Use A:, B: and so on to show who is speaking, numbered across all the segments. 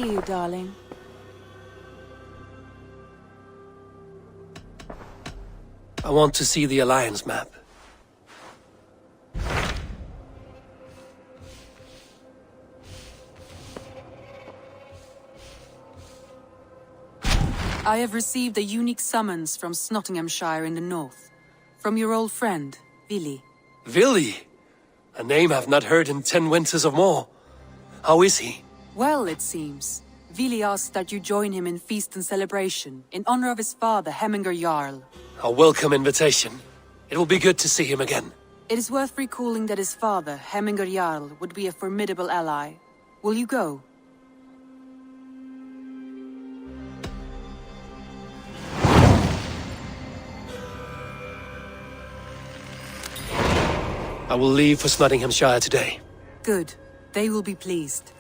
A: see you, darling.
B: I want to see the Alliance map.
A: I have received a unique summons from Nottinghamshire in the north. From your old friend, Billy.
B: Villy? A name I've not heard in 10 winters or more. How is he?
A: Well, it seems. Vili asked that you join him in feast and celebration, in honor of his father, Hemminger Jarl.
B: A welcome invitation. It will be good to see him again.
A: It is worth recalling that his father, Hemminger Jarl, would be a formidable ally. Will you go?
B: I will leave for Nottinghamshire today.
A: Good. They will be pleased.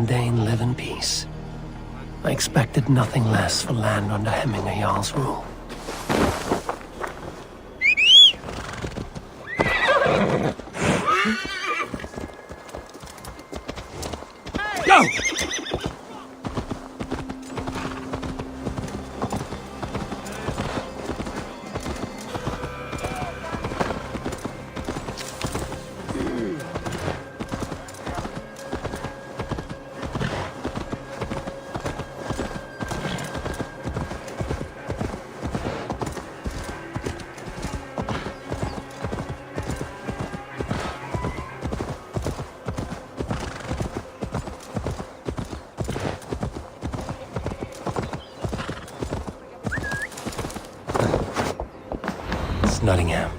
B: Dane live in peace. I expected nothing less for land under Hemminger Jarl's rule. Go! Nottingham.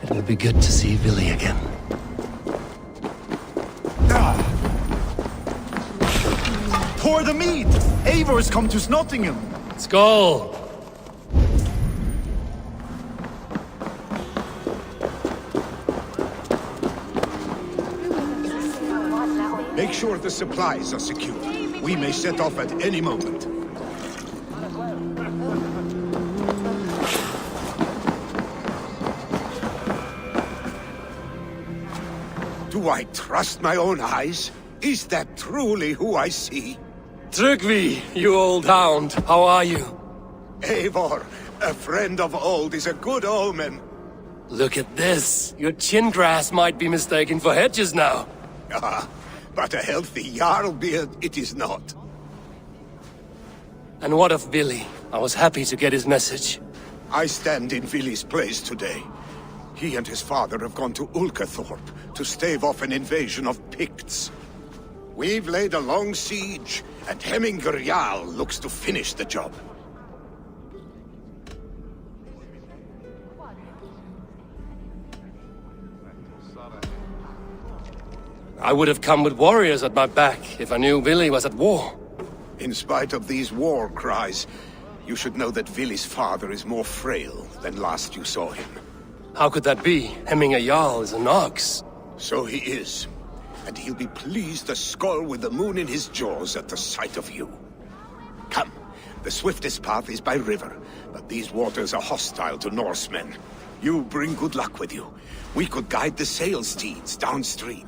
B: It will be good to see Billy again.
C: Pour the meat! Eivor come to Nottingham!
B: Skål!
C: Make sure the supplies are secure. We may set off at any moment. To Do I trust my own eyes? Is that truly who I see?
B: Trygvi, you old hound, how are you?
C: Eivor, a friend of old is a good omen.
B: Look at this. Your chin grass might be mistaken for hedges now.
C: Ah, but a healthy Jarl beard it is not.
B: And what of Billy? I was happy to get his message.
C: I stand in Vili's place today. He and his father have gone to Ulkathorpe to stave off an invasion of Picts. We've laid a long siege, and Hemminger Jarl looks to finish the job.
B: I would have come with warriors at my back if I knew Billy was at war.
C: In spite of these war cries, you should know that Vili's father is more frail than last you saw him.
B: How could that be? Hemminger Jarl is an ox.
C: So he is. And he'll be pleased to skull with the moon in his jaws at the sight of you. Come, the swiftest path is by river, but these waters are hostile to Norsemen. You bring good luck with you. We could guide the sail steeds downstream.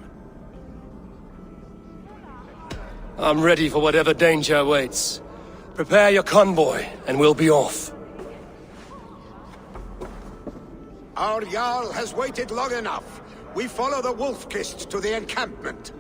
B: I'm ready for whatever danger awaits. Prepare your convoy, and we'll be off.
C: Our Jarl has waited long enough. We follow the Wolf-Kist to the encampment.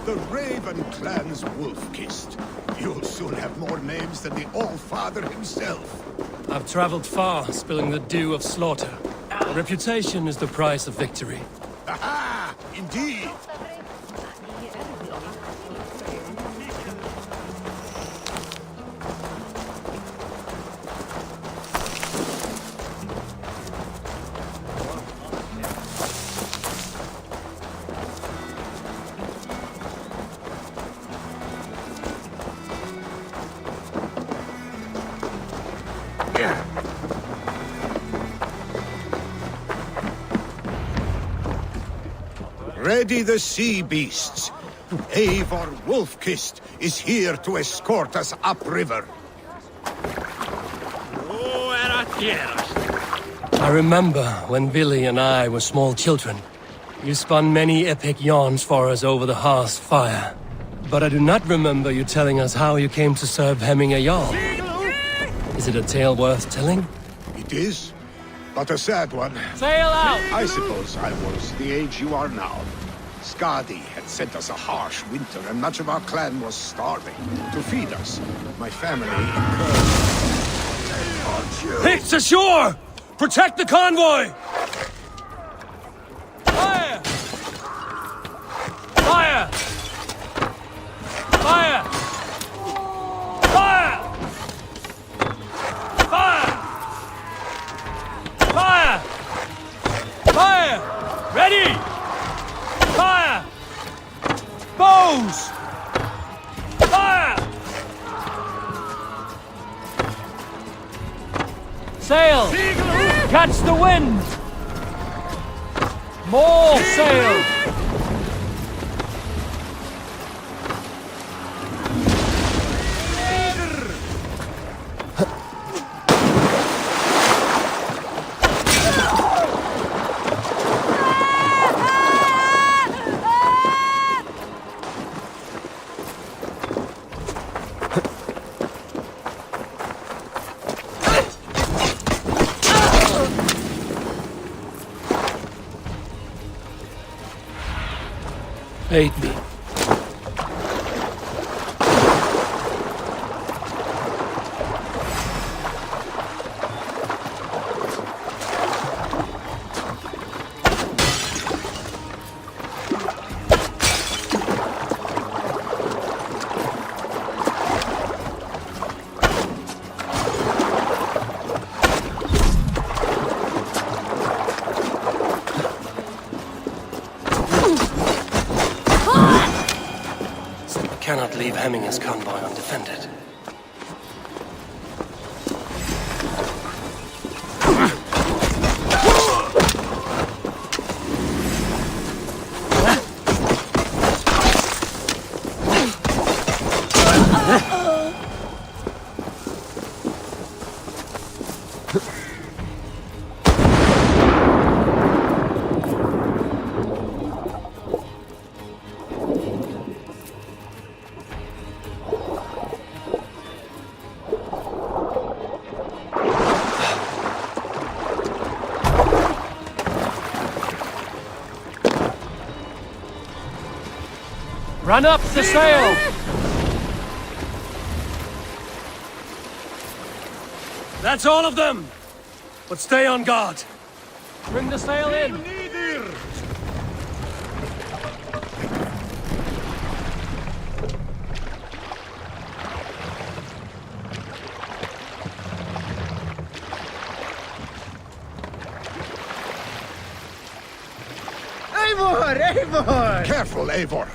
C: The Raven clan's Wolf-Kist. You'll soon have more names than the All-Father himself.
B: I've traveled far, spilling the dew of slaughter. A reputation is the price of victory.
C: Aha! Indeed! Ready the sea beasts. Eivor Wolf-Kist is here to escort us upriver.
B: I remember when Billy and I were small children. You spun many epic yarns for us over the hearth's fire. But I do not remember you telling us how you came to serve Hemminger Jarl. Is it a tale worth telling?
C: It is, but a sad one.
B: Sail out!
C: I suppose I was the age you are now. Skadi had sent us a harsh winter, and much of our clan was starving. To feed us, my family incurred...
B: Picts ashore! Protect the convoy! Fire! Fire! Fire! Fire! Fire! Fire! Fire! Ready! Fire! Bows! Fire! Sail! Catch the wind! More sail! Aid me. Cannot leave Hemminger's convoy undefended. Run up the sail! That's all of them! But stay on guard. Bring the sail in!
D: Eivor!
C: Careful, Eivor.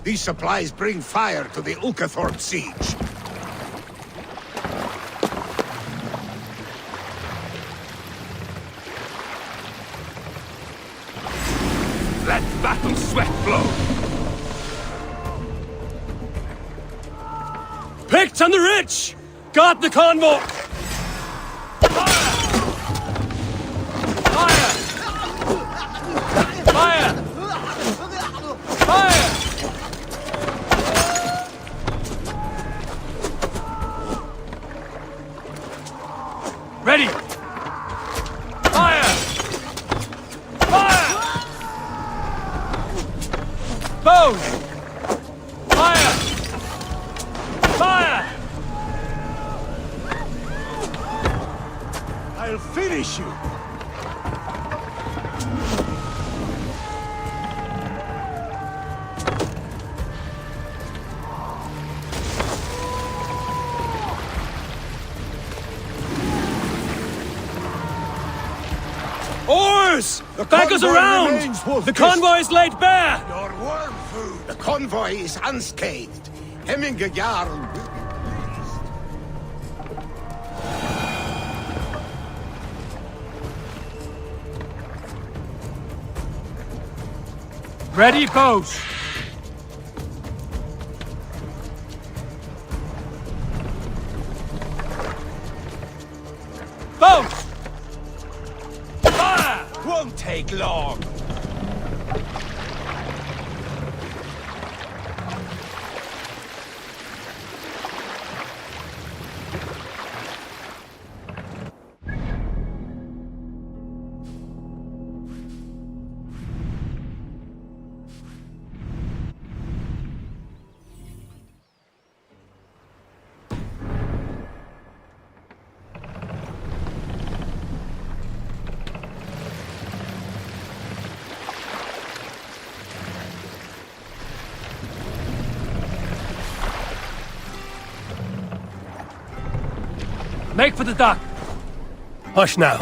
C: These supplies bring fire to the Ulkathorpe siege. Let battle sweat flow.
B: Picked on the rich! Guard the convoy! Fire! Fire! Fire! Fire! Ready! Fire! Fire! Bows! Fire! Fire!
C: I'll finish you.
B: Oars!
C: The
B: Back us
C: convoy
B: around!
C: remains, Wolf.
B: The convoy is laid bare!
C: Your worm food. The convoy is unscathed. Hemminger Jarl will be pleased.
B: Ready, boats! Boats! Fire!
C: Won't take long.
B: Make for the dock! Hush now.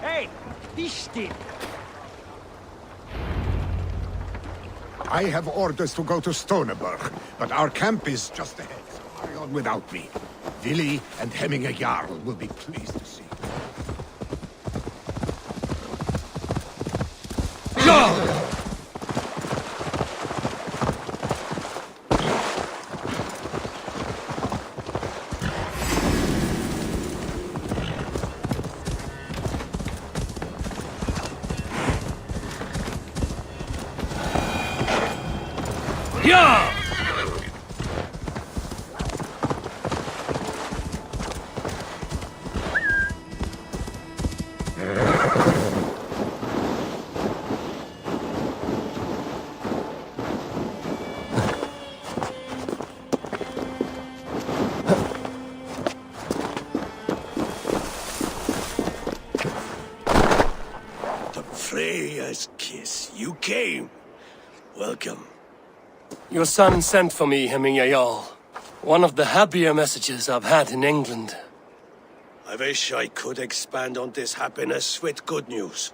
D: Hey, Dishti!
C: I have orders to go to Stoneberg, but our camp is just ahead, so hurry on without me. Willi and Hemminger Jarl will be pleased to see you.
B: Go! Yeah!
E: The Freya's kiss. You came. Welcome.
B: Your son sent for me, Hemminger Jarl. One of the happier messages I've had in England.
E: I wish I could expand on this happiness with good news.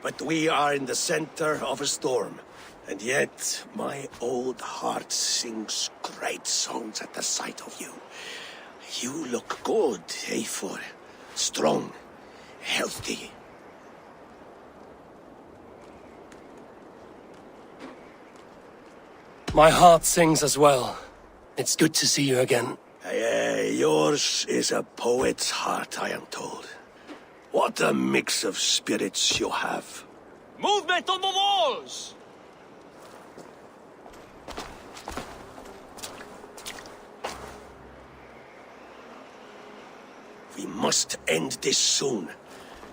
E: But we are in the center of a storm. And yet, my old heart sings great songs at the sight of you. You look good, Eivor. Strong, healthy.
B: My heart sings as well. It's good to see you again.
E: Yours is a poet's heart, I am told. What a mix of spirits you have.
D: Movement on the walls!
E: We must end this soon,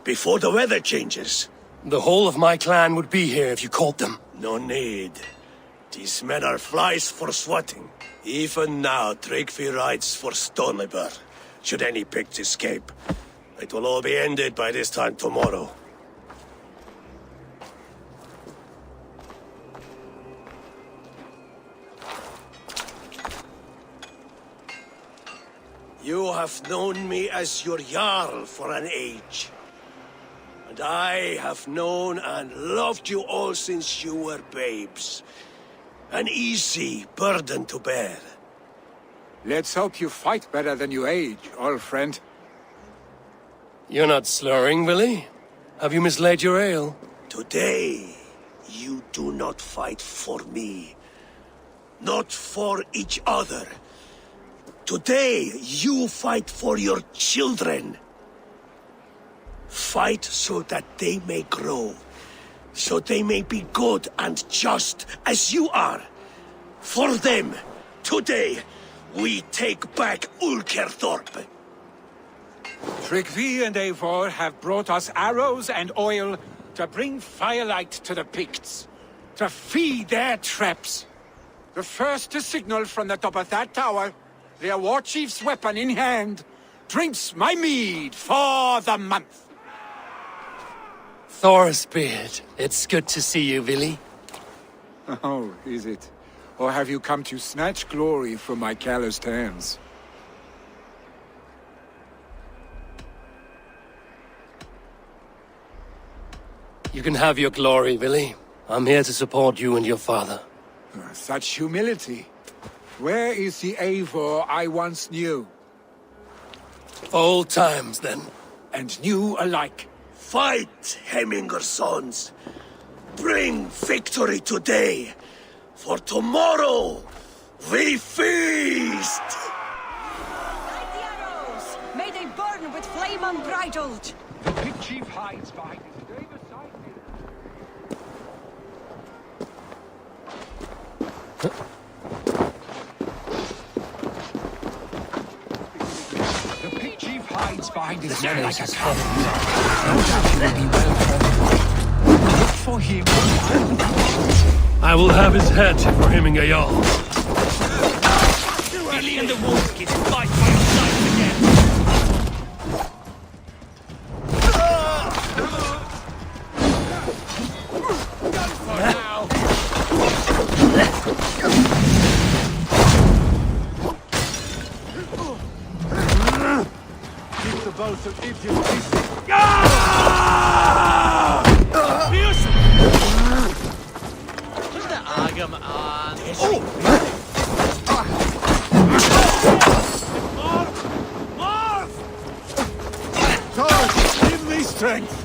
E: before the weather changes.
B: The whole of my clan would be here if you called them.
E: No need. These men are flies for swatting. Even now, Tryggvi rides for Stonebur, should any Picts escape. It will all be ended by this time tomorrow. You have known me as your Jarl for an age. And I have known and loved you all since you were babes. An easy burden to bear.
F: Let's hope you fight better than you age, old friend.
B: You're not slurring, Willie? Have you mislaid your ale?
E: Today, you do not fight for me. Not for each other. Today, you fight for your children. Fight so that they may grow. So they may be good and just as you are. For them, today, we take back Ulkerthorpe.
F: Tryggvi and Eivor have brought us arrows and oil to bring firelight to the Picts, to feed their traps. The first to signal from the top of that tower, their war chief's weapon in hand, drinks my mead for the month.
B: Thorsbeard, it's good to see you, Willie.
F: Oh, is it? Or have you come to snatch glory from my calloused hands?
B: You can have your glory, Willie. I'm here to support you and your father.
F: Such humility. Where is the Eivor I once knew?
B: Old times, then.
F: And new alike.
E: Fight, Hemminger sons. Bring victory today. For tomorrow, we feast!
G: Light the arrows! May they burn with flame unbridled!
F: The big chief hides behind his stay beside me. The big chief hides behind his men like a cub. No doubt he will be well fed. Look for him.
B: I will have his head for Hemminger Jarl.
D: Billy and the wolves get fight by your side again!
F: Keep the both of idiots busy. Thomas, give me strength.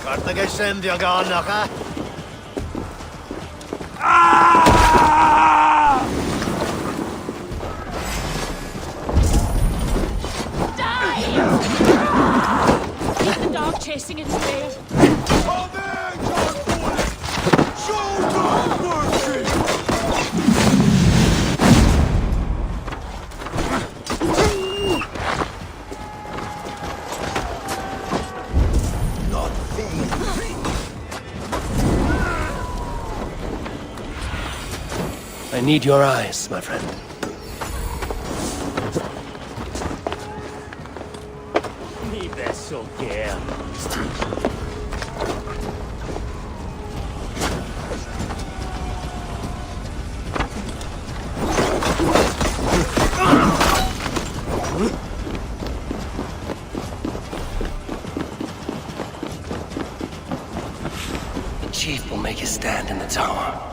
H: Kartige sendio gannaga.
G: Keep the dog chasing its tail.
B: I need your eyes, my friend.
D: Ni beso que.
B: The chief will make his stand in the tower.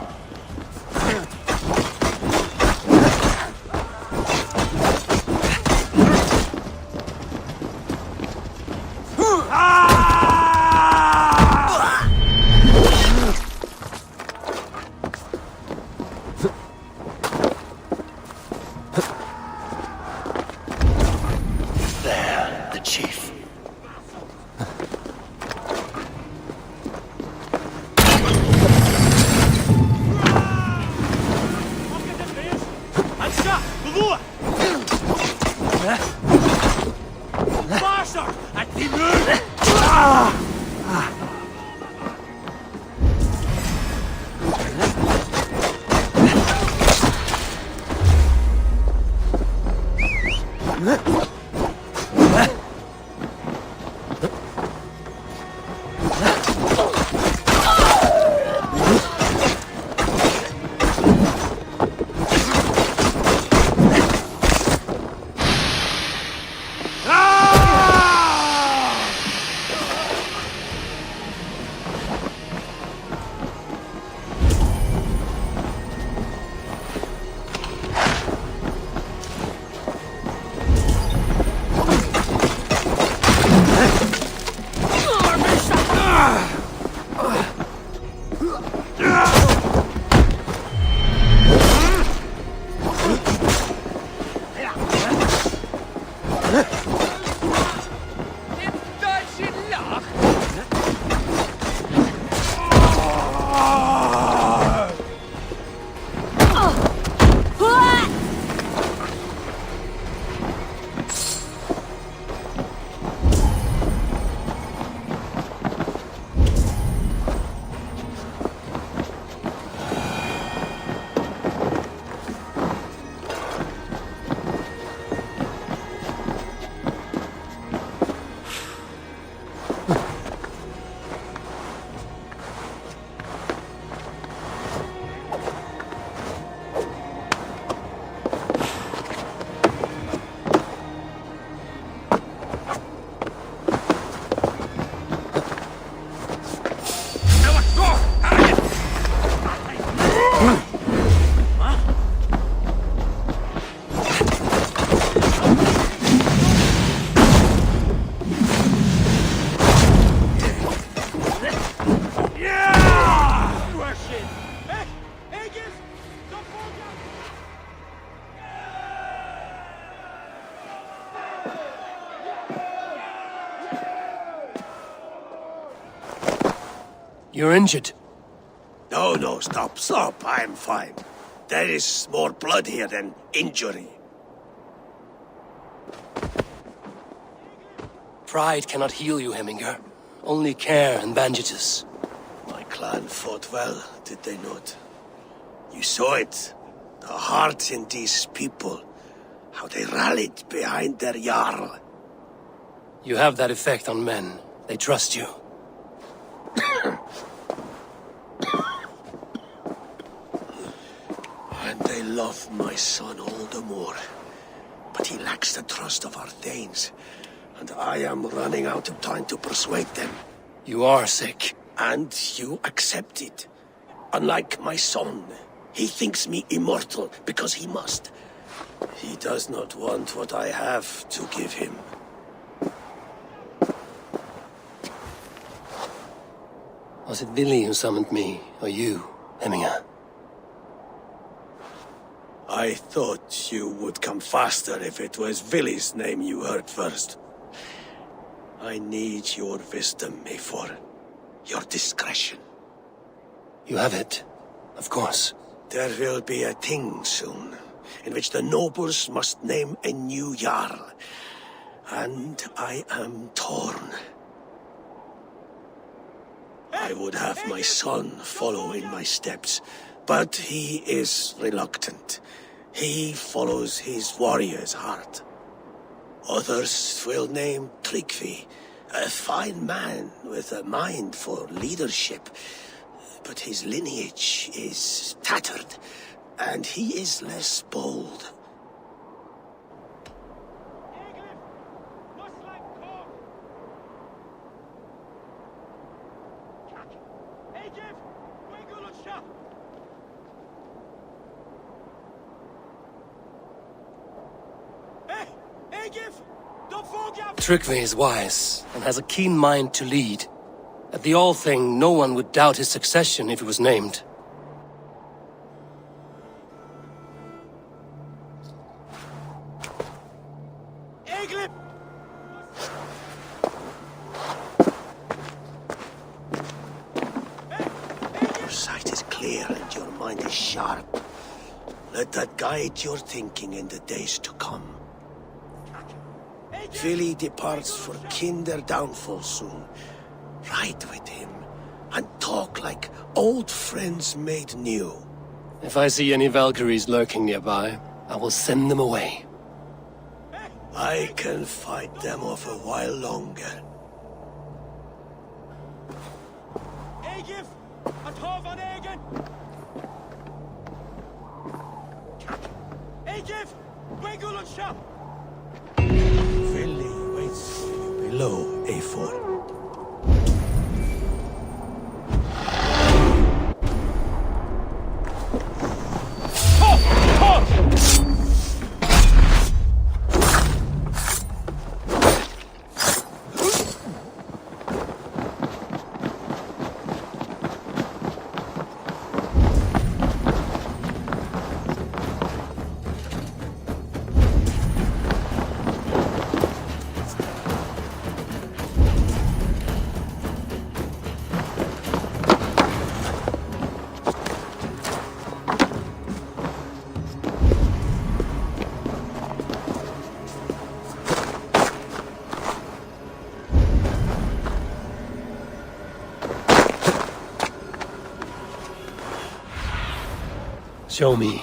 D: Faster! At the move!
B: You're injured.
E: No, stop. I'm fine. There is more blood here than injury.
B: Pride cannot heal you, Heminger. Only care and bandages.
E: My clan fought well, did they not? You saw it. The heart in these people. How they rallied behind their Jarl.
B: You have that effect on men. They trust you.
E: And they love my son all the more. But he lacks the trust of our Thanes. And I am running out of time to persuade them.
B: You are sick.
E: And you accept it. Unlike my son, he thinks me immortal because he must. He does not want what I have to give him.
B: Was it Vili who summoned me, or you, Heminger?
E: I thought you would come faster if it was Vili's name you heard first. I need your wisdom, Mayfor. Your discretion.
B: You have it, of course.
E: There will be a thing soon, in which the nobles must name a new Jarl. And I am torn. I would have my son follow in my steps, but he is reluctant. He follows his warrior's heart. Others will name Tryggvi, a fine man with a mind for leadership. But his lineage is tattered, and he is less bold.
B: Tryggvi is wise, and has a keen mind to lead. At the All-Thing, no one would doubt his succession if he was named.
E: Your sight is clear and your mind is sharp. Let that guide your thinking in the days to come. Vili departs for kinder downfall soon. Ride with him, and talk like old friends made new.
B: If I see any Valkyries lurking nearby, I will send them away.
E: I can fight them off a while longer.
D: Egif! At hov an egen! Egif! Wegul and shop!
E: Vili waits for you below A4.
B: Show me.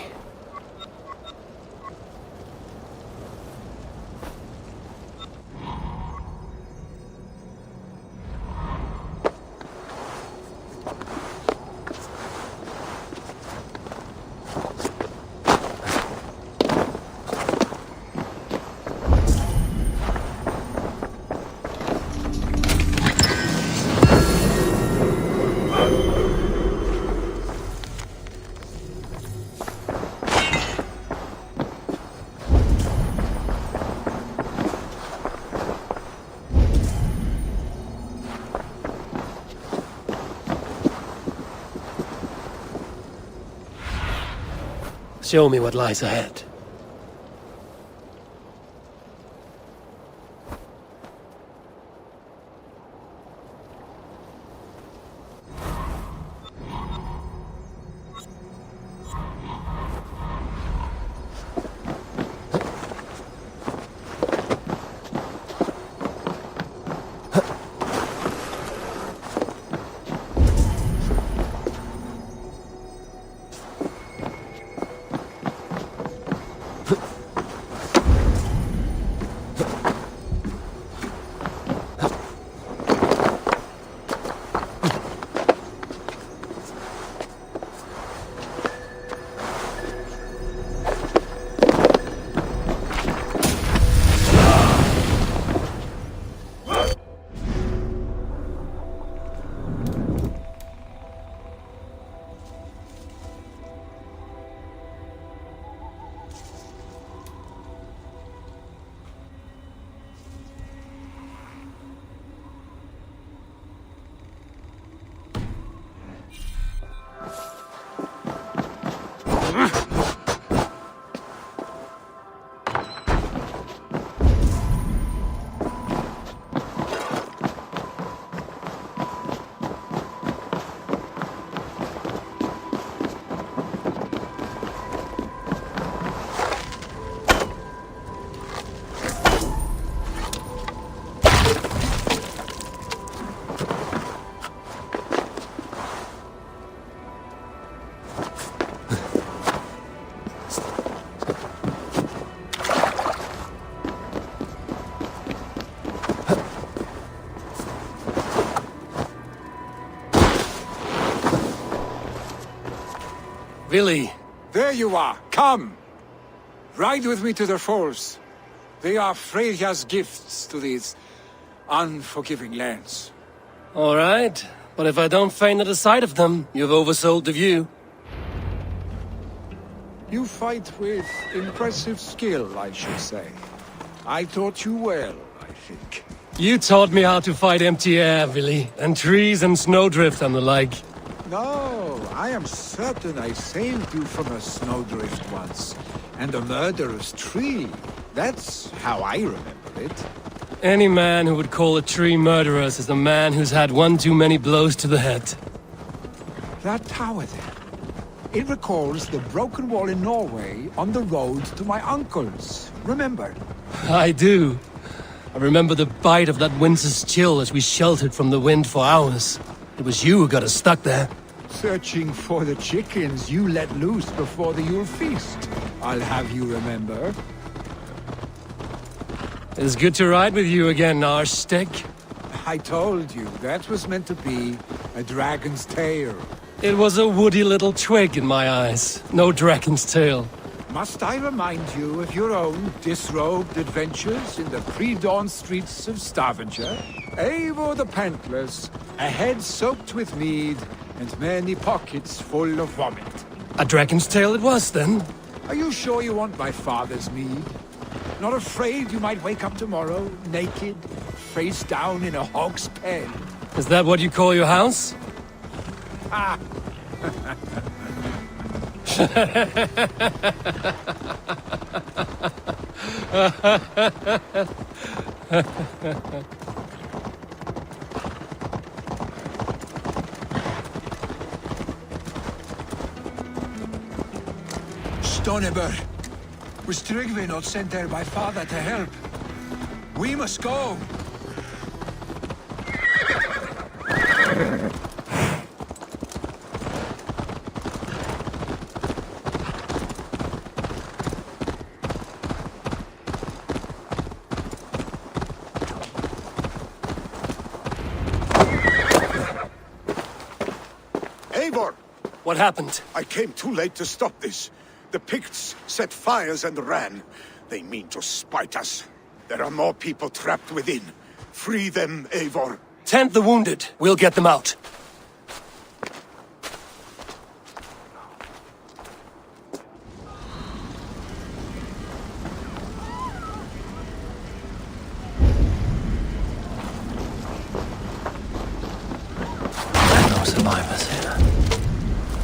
B: Show me what lies ahead. Vili!
F: There you are. Come! Ride with me to the falls. They are Freya's gifts to these unforgiving lands.
B: All right, but if I don't faint at the sight of them, you've oversold the view.
F: You fight with impressive skill, I should say. I taught you well, I think.
B: You taught me how to fight empty air, Vili, and trees and snowdrift and the like.
F: No, I am certain I saved you from a snowdrift once, and a murderous tree. That's how I remember it.
B: Any man who would call a tree murderous is a man who's had one too many blows to the head.
F: That tower there. It recalls the broken wall in Norway on the road to my uncle's. Remember?
B: I do. I remember the bite of that winter's chill as we sheltered from the wind for hours. It was you who got us stuck there.
F: Searching for the chickens you let loose before the Yule feast. I'll have you remember.
B: It's good to ride with you again, Arstick.
F: I told you, that was meant to be a dragon's tail.
B: It was a woody little twig in my eyes. No dragon's tail.
F: Must I remind you of your own disrobed adventures in the pre-dawn streets of Stavanger? Eivor the Pantless, a head soaked with mead, and many pockets full of vomit.
B: A dragon's tail it was, then?
F: Are you sure you want my father's mead? Not afraid you might wake up tomorrow, naked, face down in a hog's pen?
B: Is that what you call your house?
F: Ah! Stoneber, was Tryggvi not sent there by father to help? We must go!
C: Eivor!
B: What happened?
C: I came too late to stop this. The Picts set fires and ran. They mean to spite us. There are more people trapped within. Free them, Eivor.
B: Tend the wounded. We'll get them out. No survivors here.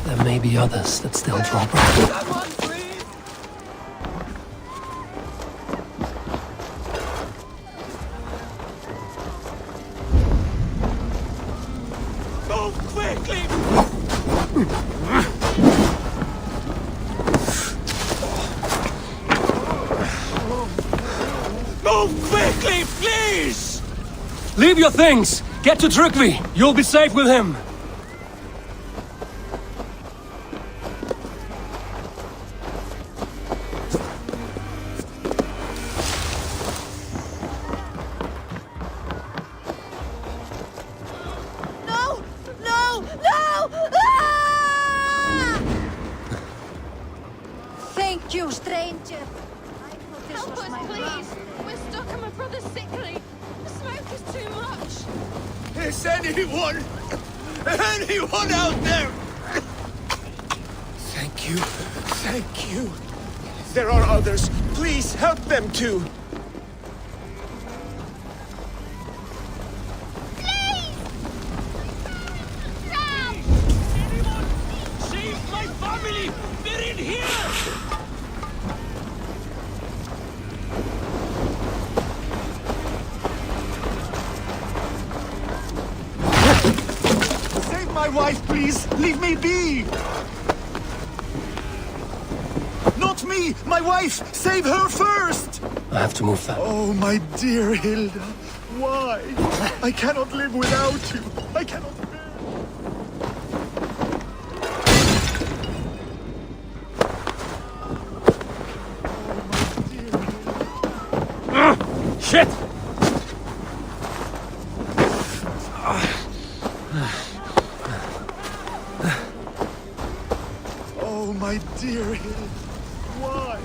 B: There may be others that still draw breath.
D: Move quickly, please!
B: Leave your things! Get to Tryggvi! You'll be safe with him!
G: No! No! No! Ah! Thank you, stranger. I thought this
I: Help
G: was
I: us,
G: my
I: please! We're stuck and my brother's sickly. The smoke is too much.
E: Is anyone out there?
F: Thank you. Thank you.
E: There are others. Please help them too.
D: Save my family! They're in here!
F: Save my wife, please! Leave me be! Not me! My wife! Save her first!
B: I have to move that.
H: Oh, my dear Hilda. Why? I cannot live without you. I cannot bear.
B: Shit!
H: Oh, my dear Hilda. Why?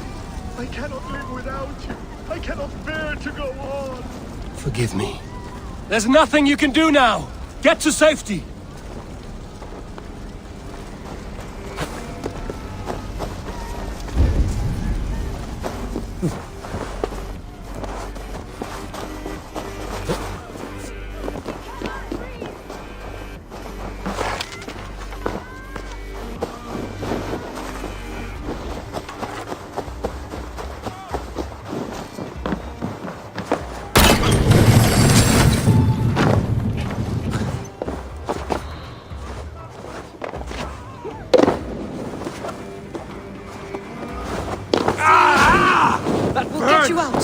H: I cannot live without you. I cannot bear to go on.
B: Forgive me. There's nothing you can do now! Get to safety!
A: We'll get you out.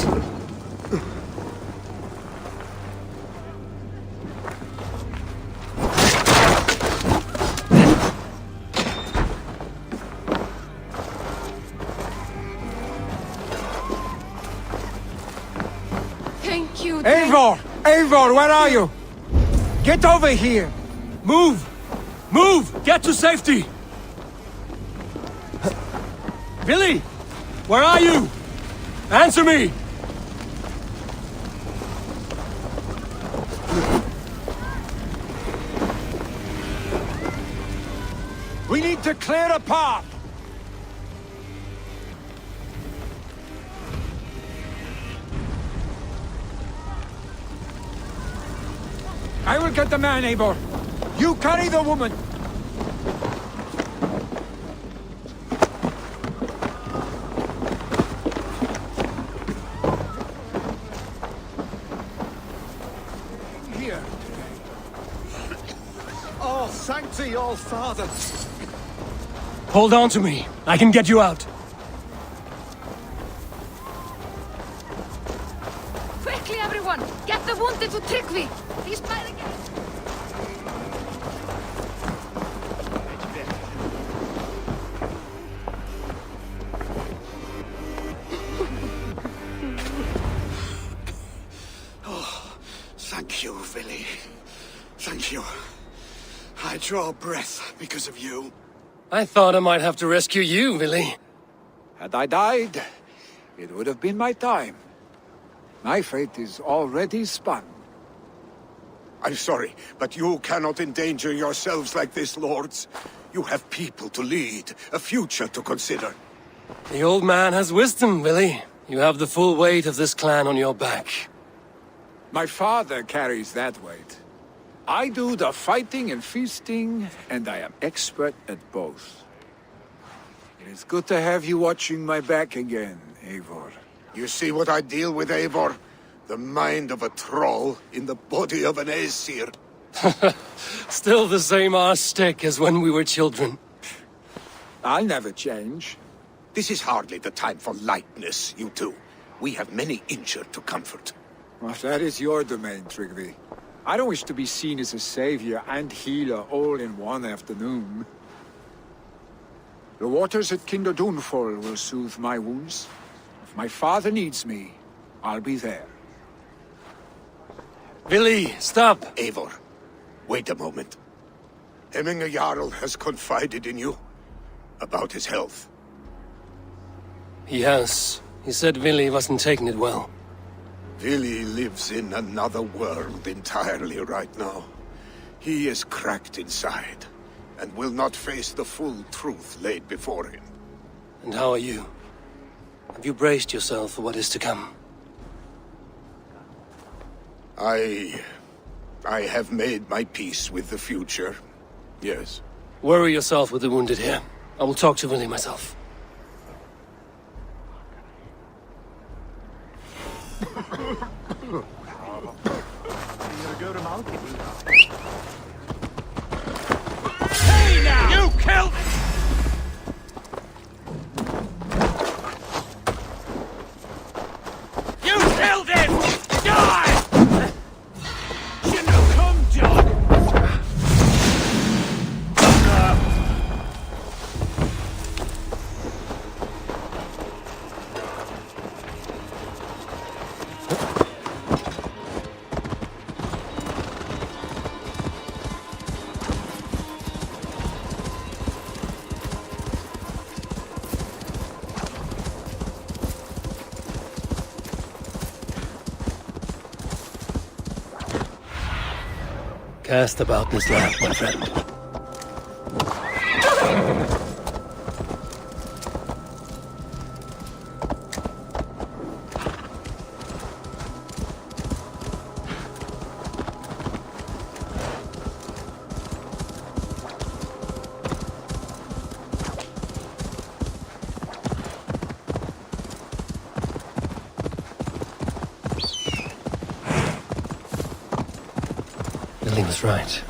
I: Thank you.
F: Eivor! Eivor, where are you? Get over here!
B: Move! Move! Get to safety! Billy! Where are you? Answer me!
F: We need to clear a path! I will get the man, Eivor. You carry the woman. Here.
H: Oh, sanctity, all father!
B: Hold on to me. I can get you out.
I: Quickly, everyone! Get the wounded to Tryggvi! He's by the gate!
E: Thank you, Vili. Thank you. I draw breath because of you.
B: I thought I might have to rescue you, Billy.
F: Had I died, it would have been my time. My fate is already spun.
C: I'm sorry, but you cannot endanger yourselves like this, lords. You have people to lead, a future to consider.
B: The old man has wisdom, Billy. You have the full weight of this clan on your back.
F: My father carries that weight. I do the fighting and feasting, and I am expert at both. It is good to have you watching my back again, Eivor.
C: You see what I deal with, Eivor? The mind of a troll in the body of an Aesir.
B: Still the same arse stick as when we were children.
F: I'll never change.
C: This is hardly the time for lightness, you two. We have many injured to comfort.
F: Well, that is your domain, Tryggvi. I don't wish to be seen as a savior and healer all in one afternoon. The waters at Kinderdunfall will soothe my wounds. If my father needs me, I'll be there.
B: Billy, stop!
C: Eivor, wait a moment. Hemminger Jarl has confided in you about his health.
B: He has. He said Billy wasn't taking it well.
C: Vili lives in another world entirely right now. He is cracked inside, and will not face the full truth laid before him.
B: And how are you? Have you braced yourself for what is to come?
C: I have made my peace with the future, yes.
B: Worry yourself with the wounded here. I will talk to Billy myself.
D: Hey now! You killed... You killed him! Die! Shouldn't have come, John!
B: Cast about this land, my friend. Billy was right.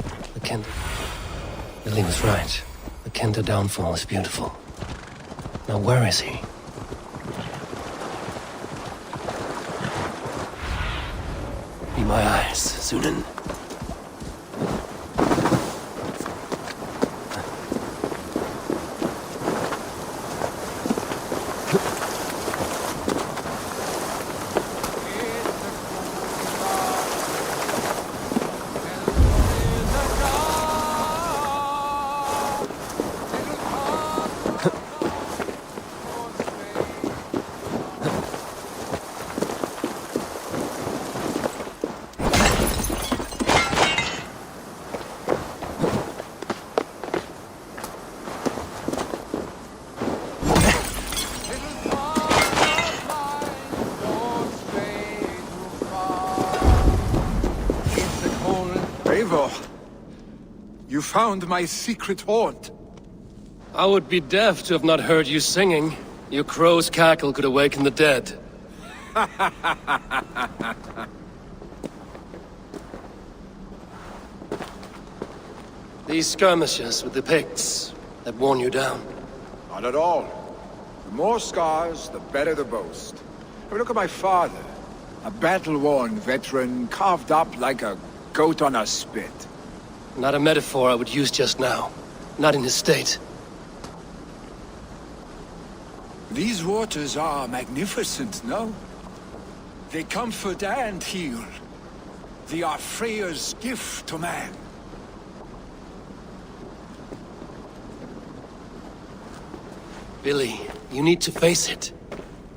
B: Billy was right. The Kinder downfall is beautiful. Now where is he? my eyes, Sunan.
F: Eivor, you found my secret haunt.
B: I would be deaf to have not heard you singing. Your crow's cackle could awaken the dead. These skirmishes with the Picts that worn you down.
F: Not at all. The more scars, the better the boast. I mean, look at my father. A battle-worn veteran, carved up like a goat on a spit.
B: Not a metaphor I would use just now. Not in his state.
F: These waters are magnificent, no? They comfort and heal. They are Freya's gift to man.
B: Billy, you need to face it.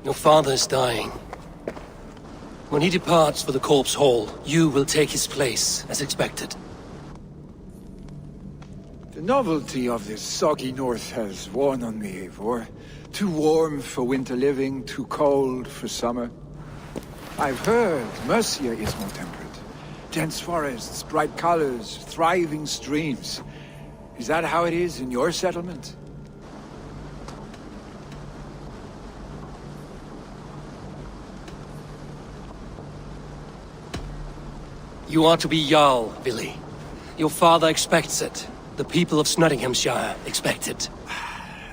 B: Your father is dying. When he departs for the Corpse Hall, you will take his place, as expected.
F: The novelty of this soggy north has worn on me, Eivor. Too warm for winter living, too cold for summer. I've heard Mercia is more temperate. Dense forests, bright colors, thriving streams. Is that how it is in your settlement?
B: You are to be Jarl, Billy. Your father expects it. The people of Nottinghamshire expect it.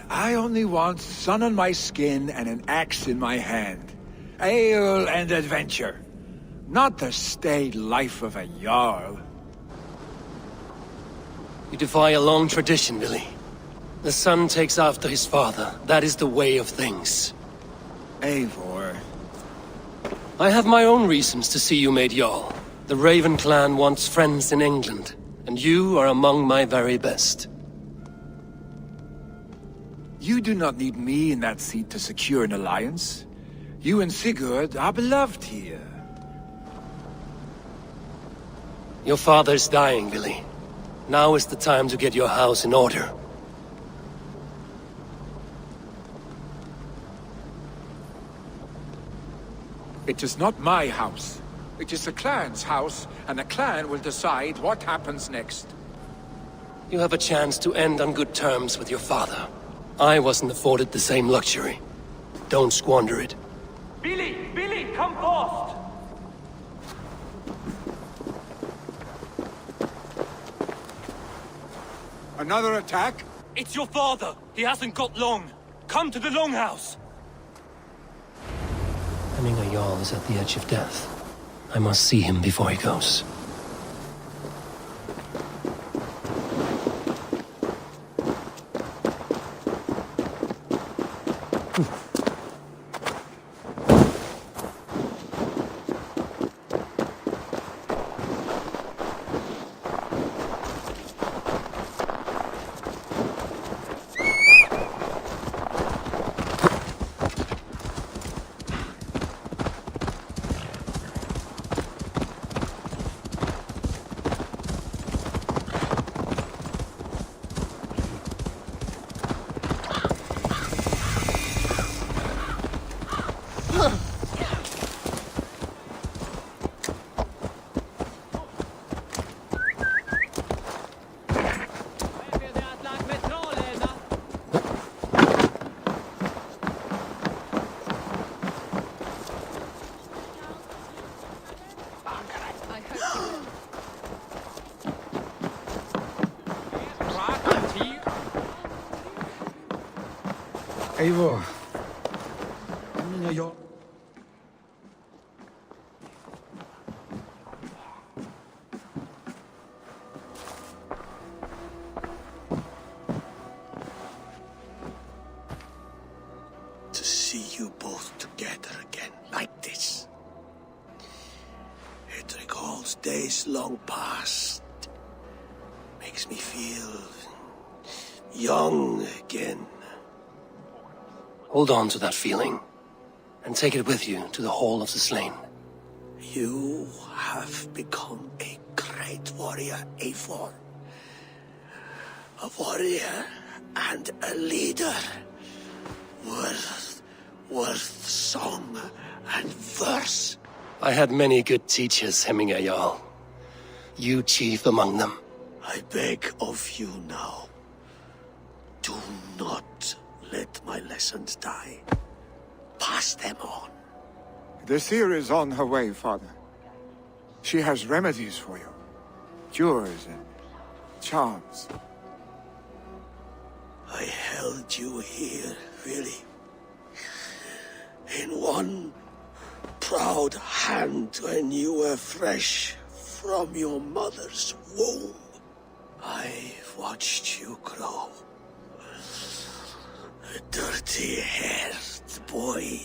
F: I only want sun on my skin and an axe in my hand. Ale and adventure. Not the staid life of a Jarl.
B: You defy a long tradition, Billy. The son takes after his father. That is the way of things.
F: Eivor.
B: I have my own reasons to see you made Jarl. The Raven clan wants friends in England, and you are among my very best.
F: You do not need me in that seat to secure an alliance. You and Sigurd are beloved here.
B: Your father is dying, Billy. Now is the time to get your house in order.
F: It is not my house. It is the clan's house, and the clan will decide what happens next.
B: You have a chance to end on good terms with your father. I wasn't afforded the same luxury. Don't squander it.
D: Billy! Billy, come fast!
F: Another attack?
D: It's your father! He hasn't got long! Come to the Longhouse!
B: Hemminger Jarl is at the edge of death. I must see him before he goes.
F: Eivor. Hemminger Jarl.
E: together again like this. It recalls days long past. Makes me feel young again.
B: Hold on to that feeling, and take it with you to the Hall of the Slain.
E: You have become a great warrior, Eivor. A warrior and a leader. Worth song and verse.
B: I had many good teachers, Hemminger Jarl. You chief among them.
E: I beg of you now, do not let my lessons die. Pass them on.
F: The seer is on her way, Father. She has remedies for you. Cures and charms.
E: I held you here, really. In one proud hand when you were fresh from your mother's womb. I watched you grow. A dirty-haired boy,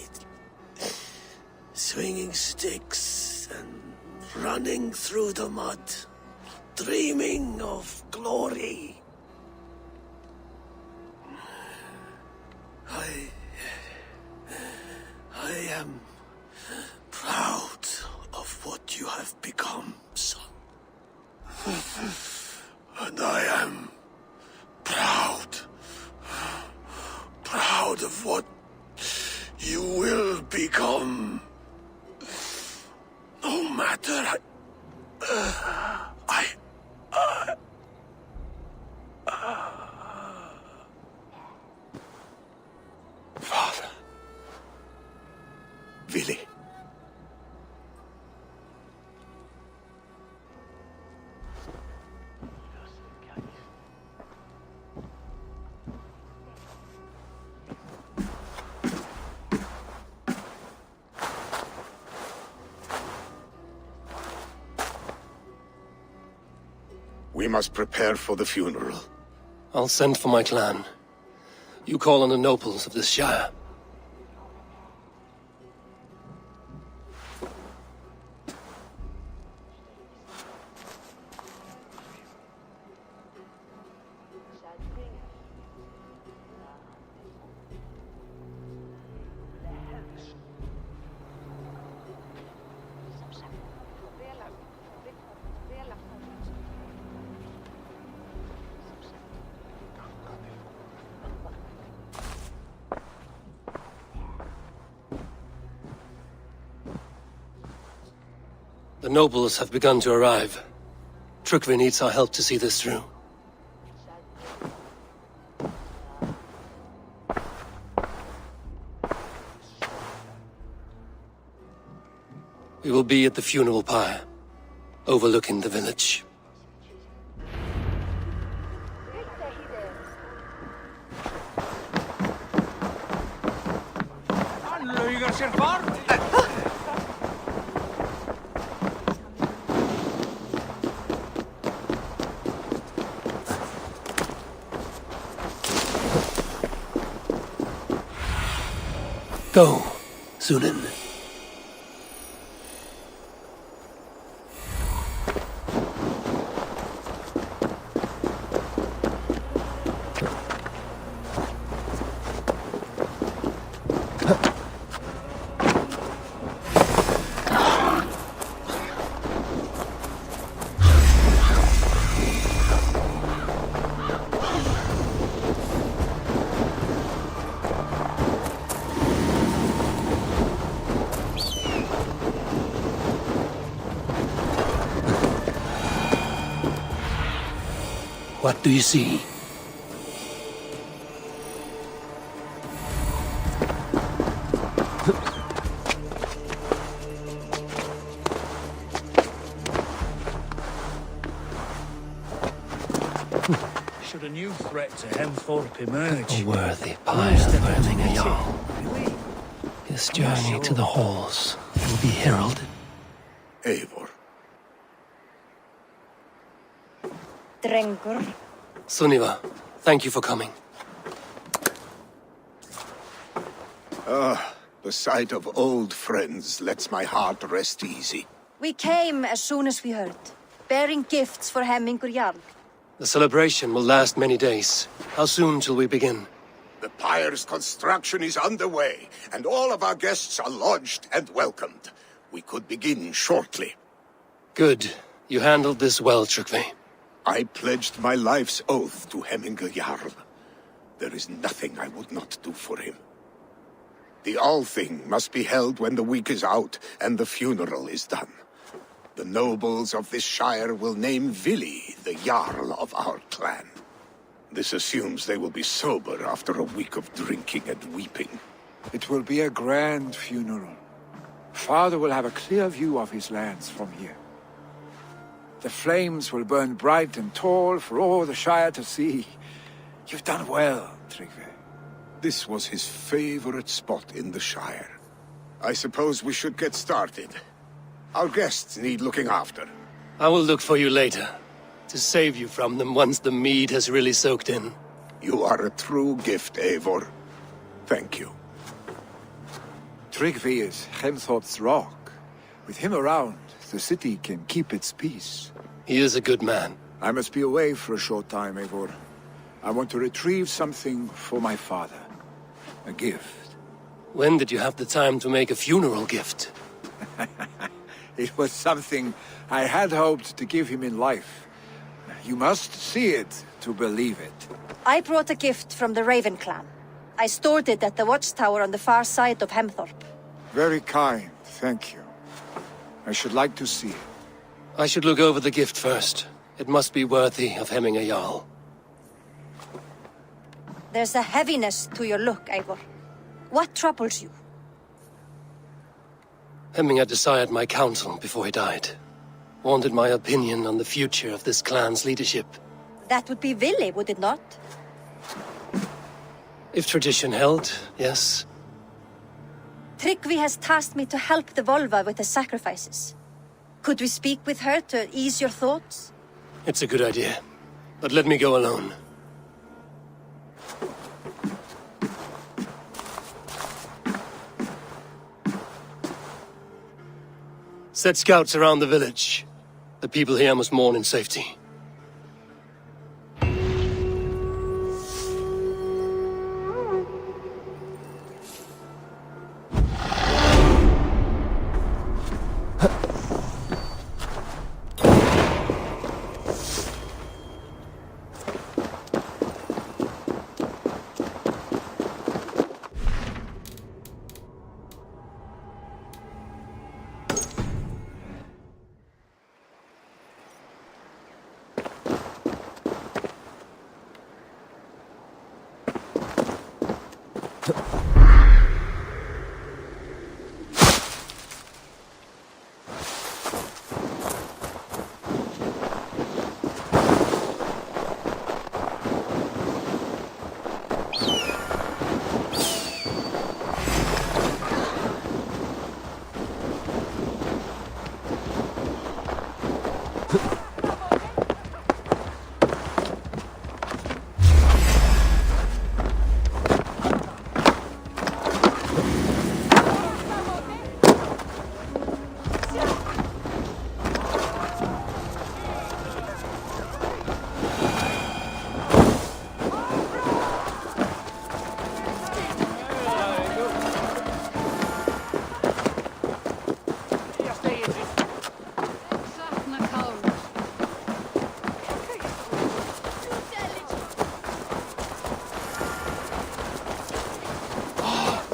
E: swinging sticks and running through the mud, dreaming of glory. I am proud of what you have become, son. And I am proud of what you will become. No matter
F: Father.
C: Vili. We must prepare for the funeral.
B: I'll send for my clan. You call on the nobles of this shire. The nobles have begun to arrive. Trukvi needs our help to see this through. We will be at the funeral pyre, overlooking the village. Go, Sunan. What do you see?
D: Should a new threat to Hemthorpe emerge?
B: A worthy pyre for Hemminger Jarl. His journey to the halls will be heralded.
C: Eivor.
G: Drengur.
B: Sunniva, thank you for coming.
C: The sight of old friends lets my heart rest easy.
G: We came as soon as we heard, bearing gifts for Hemmingur Jarl.
B: The celebration will last many days. How soon till we begin?
C: The pyre's construction is underway, and all of our guests are lodged and welcomed. We could begin shortly.
B: Good. You handled this well, Tryggvi.
C: I pledged my life's oath to Hemmingur Jarl. There is nothing I would not do for him. The Althing must be held when the week is out and the funeral is done. The nobles of this shire will name Vili the Jarl of our clan. This assumes they will be sober after a week of drinking and weeping.
F: It will be a grand funeral. Father will have a clear view of his lands from here. The flames will burn bright and tall for all the Shire to see. You've done well, Tryggvi.
C: This was his favorite spot in the Shire. I suppose we should get started. Our guests need looking after.
B: I will look for you later, to save you from them once the mead has really soaked in.
C: You are a true gift, Eivor. Thank you.
F: Tryggvi is Hemthorpe's rock. With him around, the city can keep its peace.
B: He is a good man.
F: I must be away for a short time, Eivor. I want to retrieve something for my father. A gift.
B: When did you have the time to make a funeral gift?
F: It was something I had hoped to give him in life. You must see it to believe it.
G: I brought a gift from the Raven clan. I stored it at the watchtower on the far side of Hemthorpe.
F: Very kind, thank you. I should like to see it.
B: I should look over the gift first. It must be worthy of Hemmingur Jarl.
G: There's a heaviness to your look, Eivor. What troubles you?
B: Hemmingur desired my counsel before he died. Wanted my opinion on the future of this clan's leadership.
G: That would be Vili, would it not?
B: If tradition held, yes.
G: Tryggvi has tasked me to help the Volva with the sacrifices. Could we speak with her to ease your thoughts?
B: It's a good idea. But let me go alone. Set scouts around the village. The people here must mourn in safety.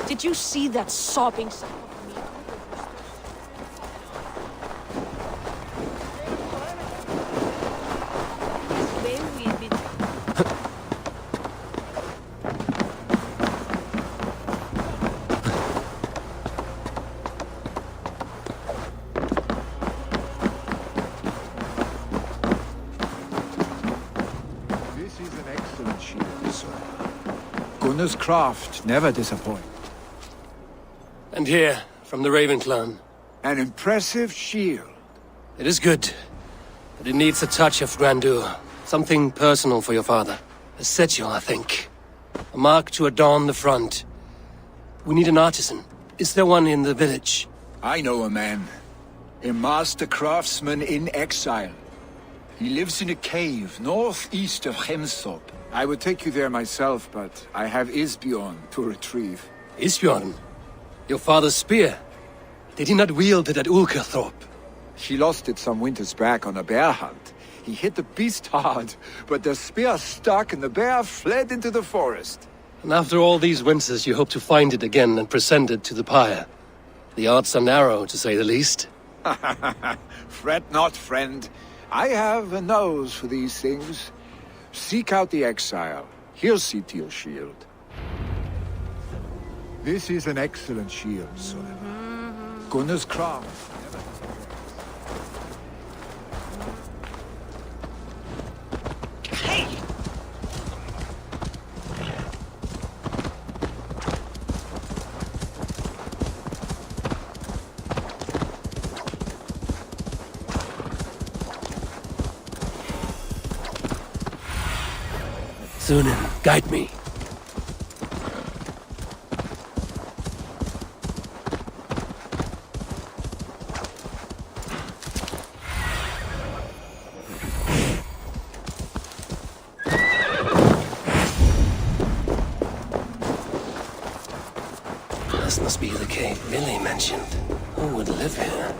I: Did you see that sobbing son of me?
F: This is an excellent shield, sir. Gunnar's craft never disappoints.
B: And here, from the Raven clan.
F: An impressive shield.
B: It is good, but it needs a touch of grandeur. Something personal for your father. A sigil, I think. A mark to adorn the front. We need an artisan. Is there one in the village?
H: I know a man. A master craftsman in exile. He lives in a cave northeast of Hemthorpe. I would take you there myself, but I have Isbjorn to retrieve.
B: Isbjorn? Your father's spear? Did he not wield it at Ulkerthorpe?
H: She lost it some winters back on a bear hunt. He hit the beast hard, but the spear stuck and the bear fled into the forest.
B: And after all these winters, you hope to find it again and present it to the pyre. The odds are narrow, to say the least.
H: Fret not, friend. I have a nose for these things. Seek out the exile. He'll see to your shield. This is an excellent shield, Sullivan. Gunnar's craft.
B: Sunan, guide me. This must be the cave Billy mentioned. Who would live here?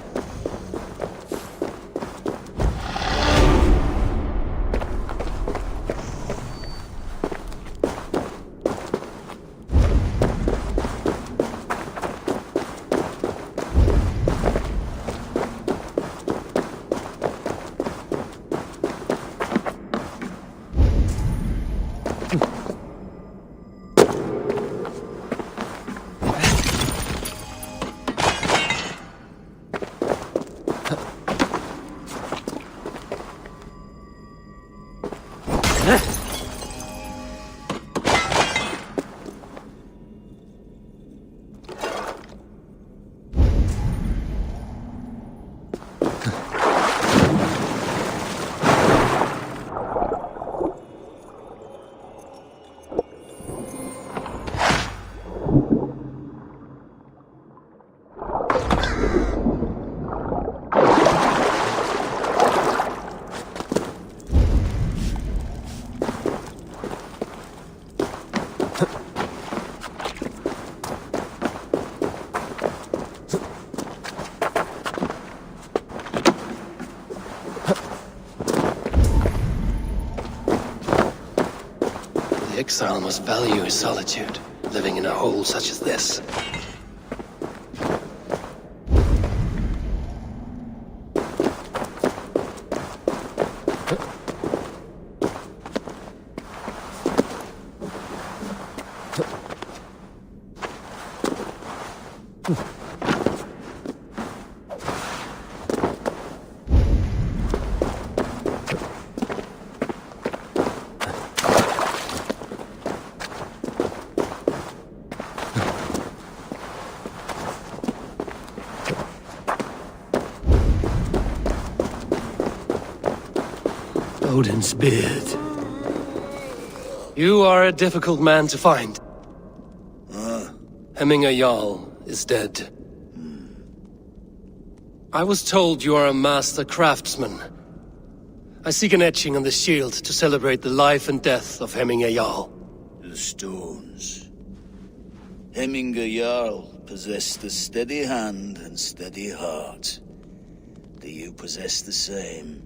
B: The exile must value his solitude, living in a hole such as this. Odin's beard. You are a difficult man to find. Hemminger Jarl is dead. I was told you are a master craftsman. I seek an etching on the shield to celebrate the life and death of Hemminger Jarl.
J: The stones. Hemminger Jarl possessed a steady hand and steady heart. Do you possess the same?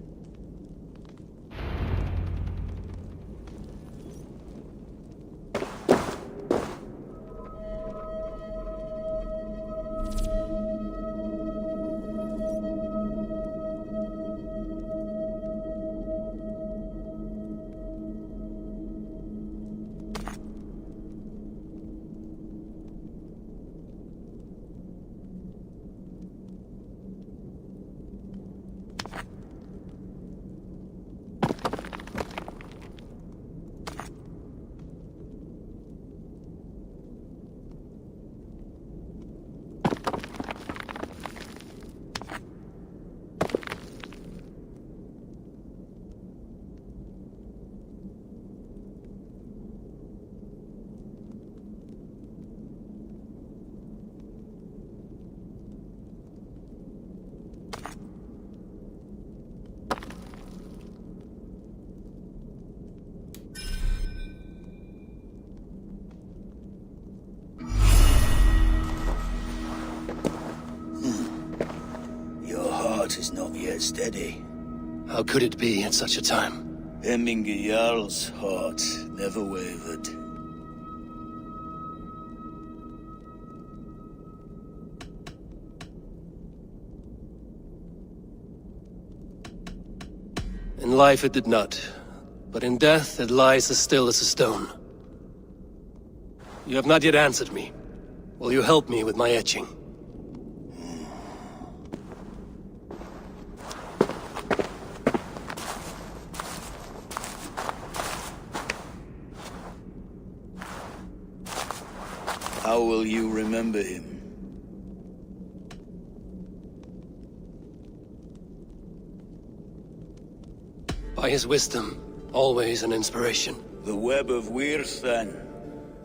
J: Your heart is not yet steady.
B: How could it be at such a time?
J: Hemminger Jarl's heart never wavered.
B: In life it did not, but in death it lies as still as a stone. You have not yet answered me. Will you help me with my etching?
J: How will you remember him?
B: By his wisdom, always an inspiration.
J: The web of Wirth, then.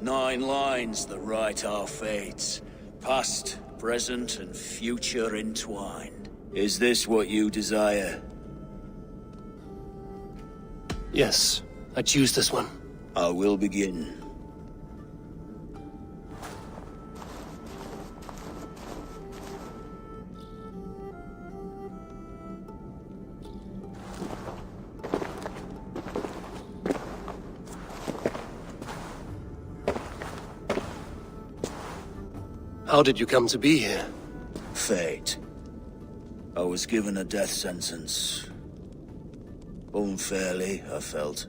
J: 9 lines that write our fates. Past, present, and future entwined. Is this what you desire?
B: Yes, I choose this one.
J: I will begin.
B: How did you come to be here?
J: Fate. I was given a death sentence. Unfairly, I felt.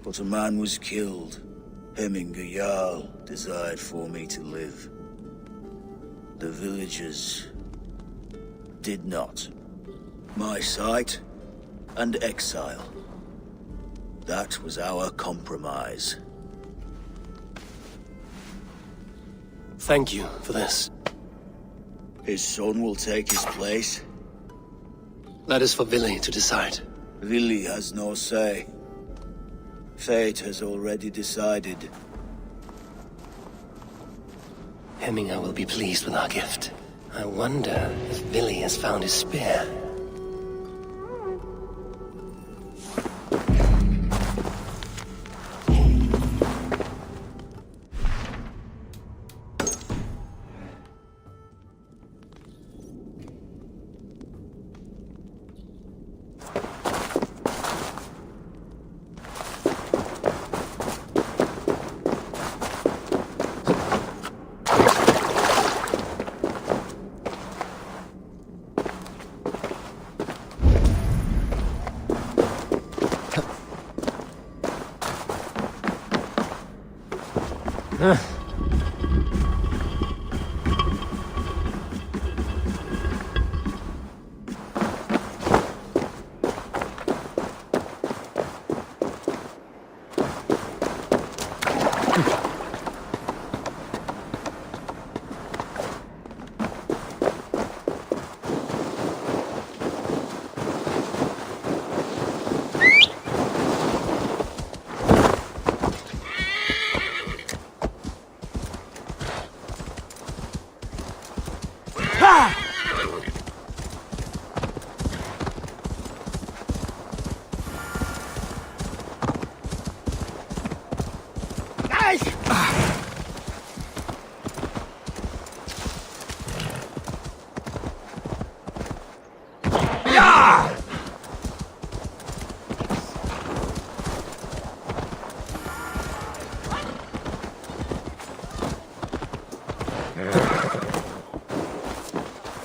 J: But a man was killed. Hemminger Jarl desired for me to live. The villagers did not. My sight and exile. That was our compromise.
B: Thank you for this.
J: His son will take his place.
B: That is for Vili to decide.
J: Vili has no say. Fate has already decided.
B: Hemminger will be pleased with our gift. I wonder if Vili has found his spear.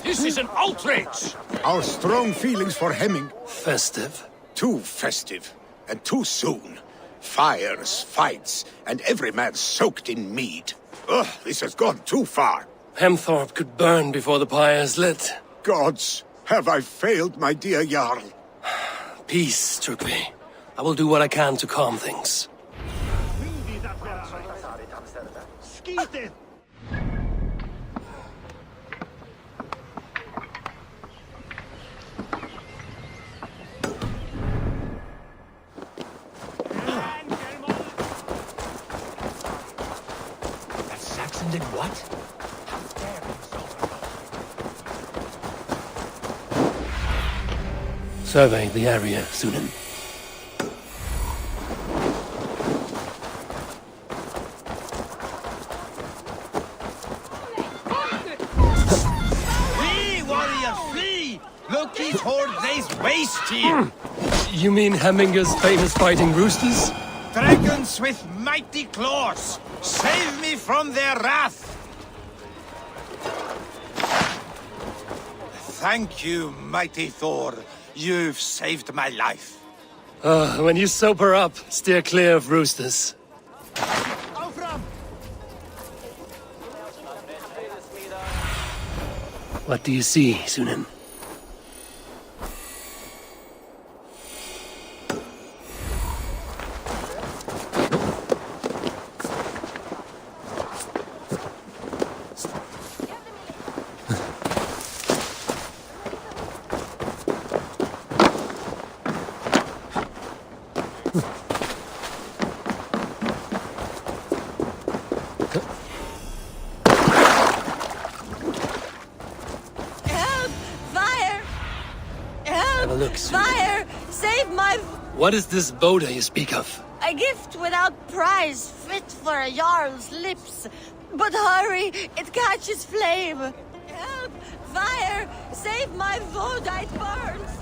D: This is an outrage!
C: Our strong feelings for Hemming.
B: Festive.
C: Too festive, and too soon. Fires, fights, and every man soaked in mead. Ugh, this has gone too far.
B: Hemthorpe could burn before the pyre's lit.
C: Gods, have I failed my dear Jarl?
B: Peace, Trugvi. I will do what I can to calm things.
D: Did what?
B: Survey the area, Sunan.
D: monkeys hoard these waste here.
B: You mean Hemminger's famous fighting roosters?
D: Dragons with mighty claws. Save me from their wrath. Thank you, mighty Thor. You've saved my life.
B: When you sober up, steer clear of roosters. What do you see, Sunan? Look,
G: Fire! Save my...
B: What is this Boda you speak of?
G: A gift without price, fit for a Jarl's lips. But hurry, it catches flame. Help! Fire! Save my Voda, it burns!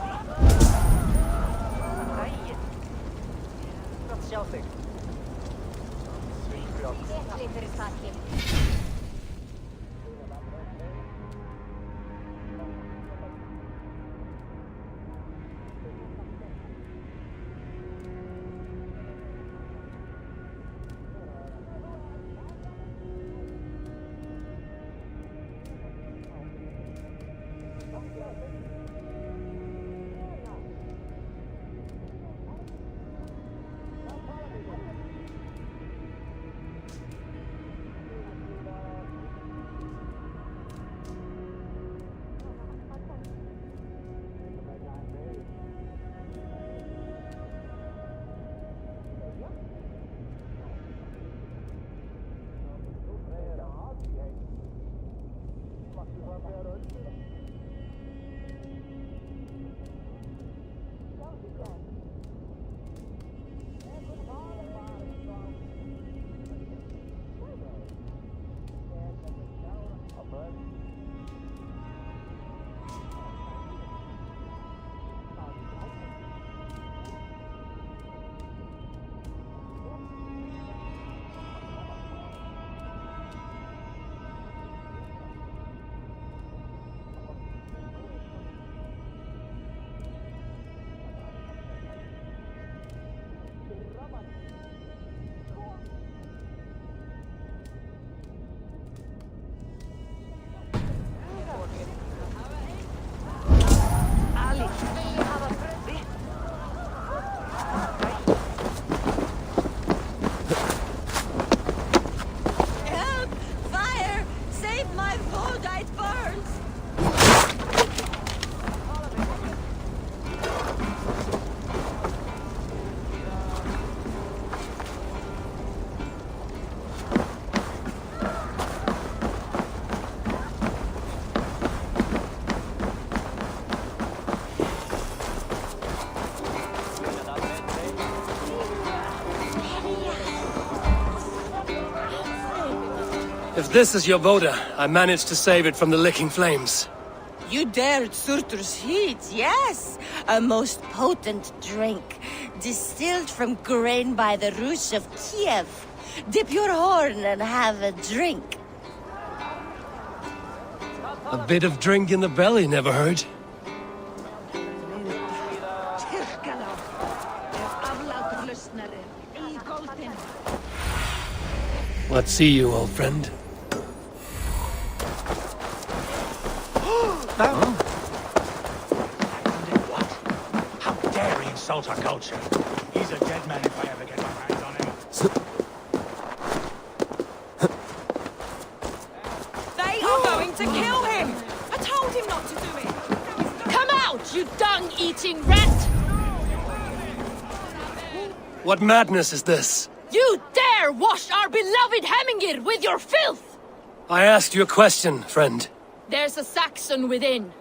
B: If this is your Voda, I managed to save it from the licking flames.
G: You dared Surtur's heat, yes. A most potent drink, distilled from grain by the Rus of Kiev. Dip your horn and have a drink.
B: A bit of drink in the belly never hurt. What see you, old friend?
D: How dare he insult our culture? He's a dead man if I ever get my hands on him.
I: They are going to kill him! I told him not to do it! Come out, you dung-eating rat!
B: What madness is this?
I: You dare wash our beloved Hemmingir with your filth!
B: I asked you a question, friend.
I: There's a Saxon within.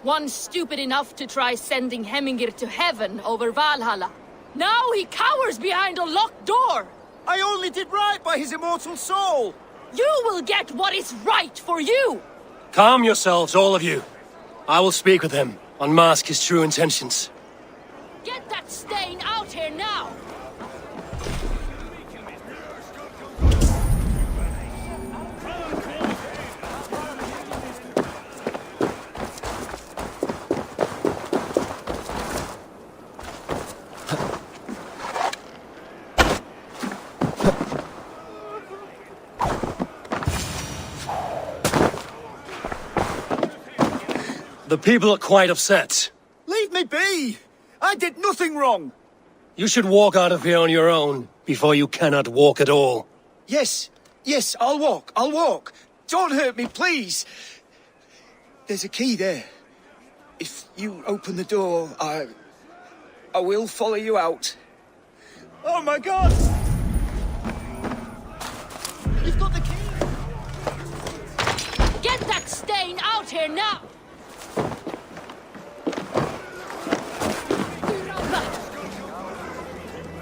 I: One stupid enough to try sending Hemmingir to heaven over Valhalla. Now he cowers behind a locked door!
D: I only did right by his immortal soul!
I: You will get what is right for you!
B: Calm yourselves, all of you. I will speak with him, Unmask his true intentions.
I: Get that stain out here now!
B: The people are quite upset.
D: Leave me be! I did nothing wrong!
B: You should walk out of here on your own, before you cannot walk at all.
D: Yes, I'll walk. Don't hurt me, please! There's a key there. If you open the door, I will follow you out. Oh my god! You've got the key!
I: Get that stain out here now!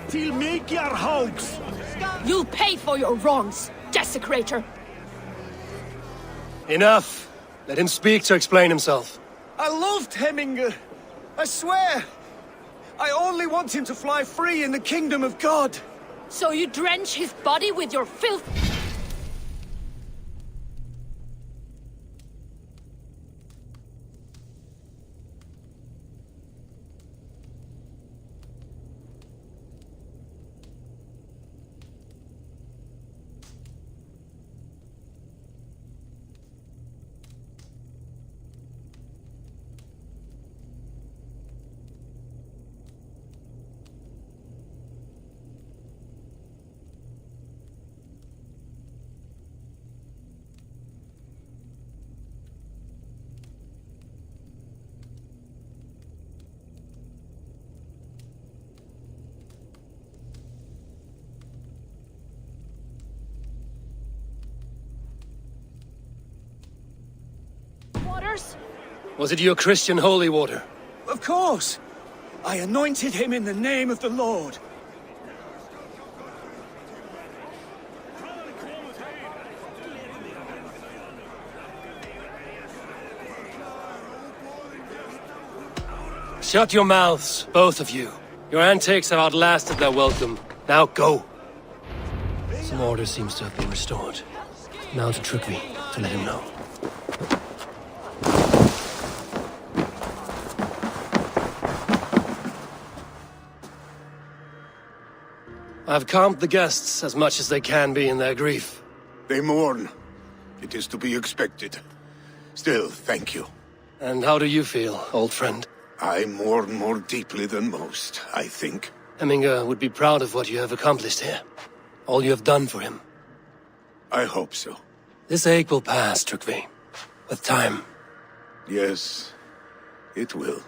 D: Till make your hoax!
I: You'll pay for your wrongs, desecrator!
B: Enough! Let him speak to explain himself.
D: I loved Heminger. I swear. I only want him to fly free in the kingdom of God.
I: So you drench his body with your filth? Waters?
B: Was it your Christian holy water?
D: Of course. I anointed him in the name of the Lord.
B: Shut your mouths, both of you. Your antics have outlasted their welcome. Now go. Some order seems to have been restored. Now to Trygve, to let him know. I've calmed the guests as much as they can be in their grief.
C: They mourn. It is to be expected. Still, thank you.
B: And how do you feel, old friend?
C: I mourn more deeply than most, I think.
B: Heminger would be proud of what you have accomplished here. All you have done for him.
C: I hope so.
B: This ache will pass, Trygve. With time.
C: Yes, it will.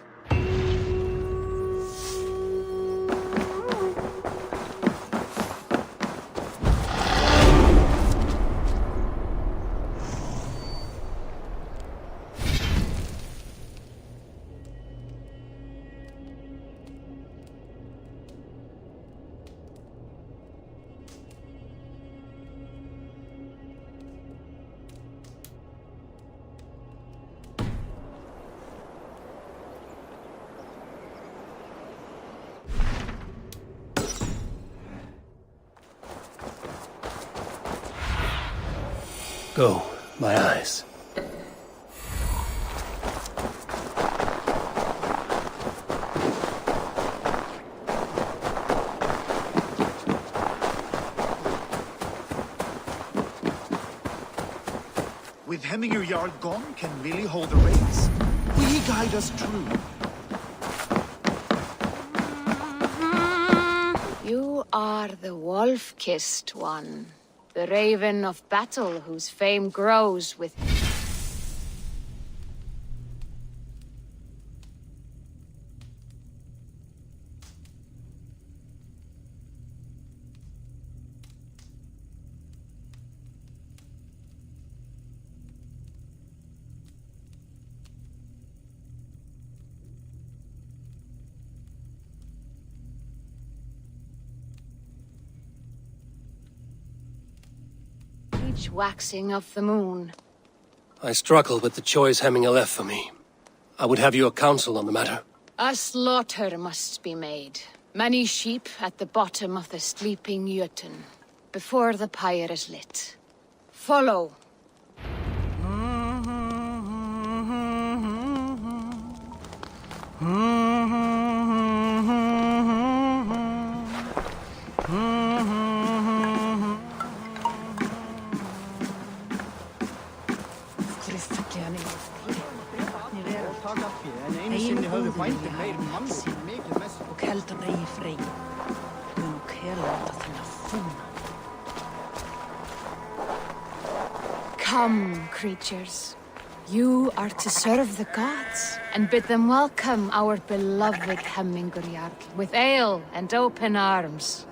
B: Go, my eyes.
K: With Heminger Jarl gone, can Vili hold the reins? Will he guide us true?
L: You are the wolf-kissed one. The raven of battle whose fame grows with... each waxing of the moon.
B: I struggle with the choice Heminger left for me. I would have your counsel on the matter.
L: A slaughter must be made. Many sheep at the bottom of the sleeping Jötun, before the pyre is lit. Follow. Come, creatures. You are to serve the gods, and bid them welcome our beloved Hemingurjarl with ale and open arms.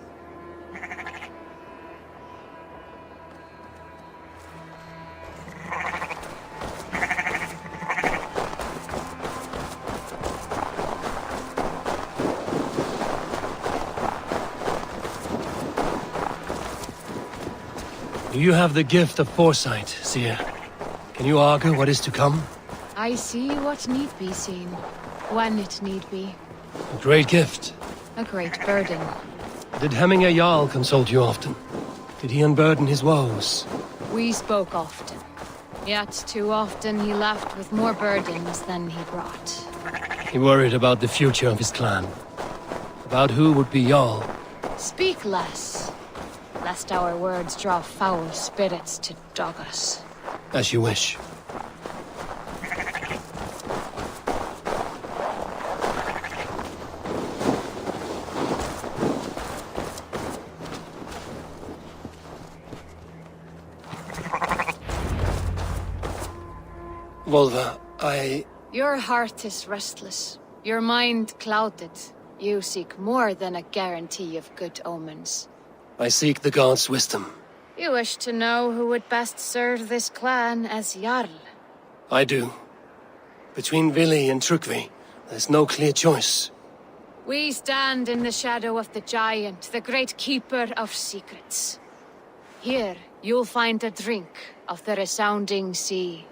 B: You have the gift of foresight, Seer. Can you argue what is to come?
L: I see what need be seen, when it need be.
B: A great gift.
L: A great burden.
B: Did Hemingr Jarl consult you often? Did he unburden his woes?
L: We spoke often. Yet too often he left with more burdens than he brought.
B: He worried about the future of his clan. About who would be Jarl.
L: Speak less, lest our words draw foul spirits to dog us.
B: As you wish. Volva,
L: Your heart is restless. Your mind clouded. You seek more than a guarantee of good omens.
B: I seek the gods' wisdom.
L: You wish to know who would best serve this clan as Jarl.
B: I do. Between Vili and Trukvi, there's no clear choice.
L: We stand in the shadow of the giant, the great keeper of secrets. Here, you'll find a drink of the resounding sea.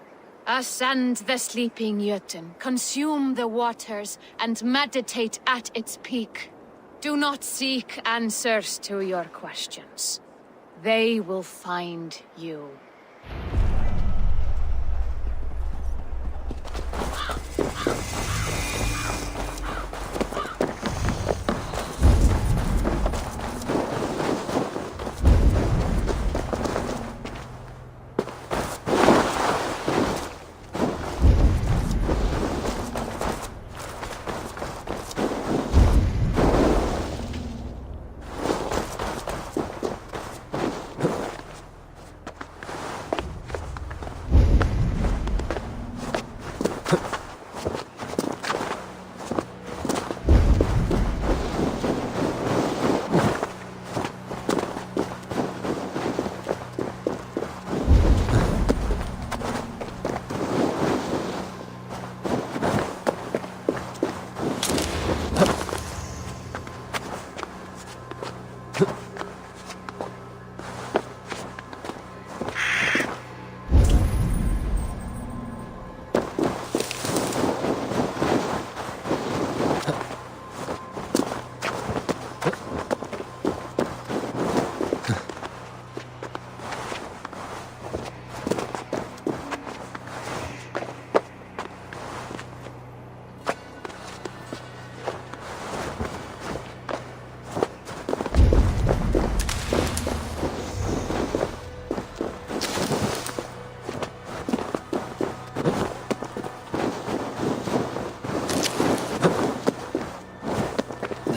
L: Ascend the sleeping Jötun, consume the waters, and meditate at its peak. Do not seek answers to your questions. They will find you.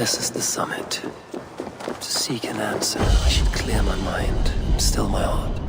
B: This is the summit. To seek an answer, I should clear my mind and still my heart.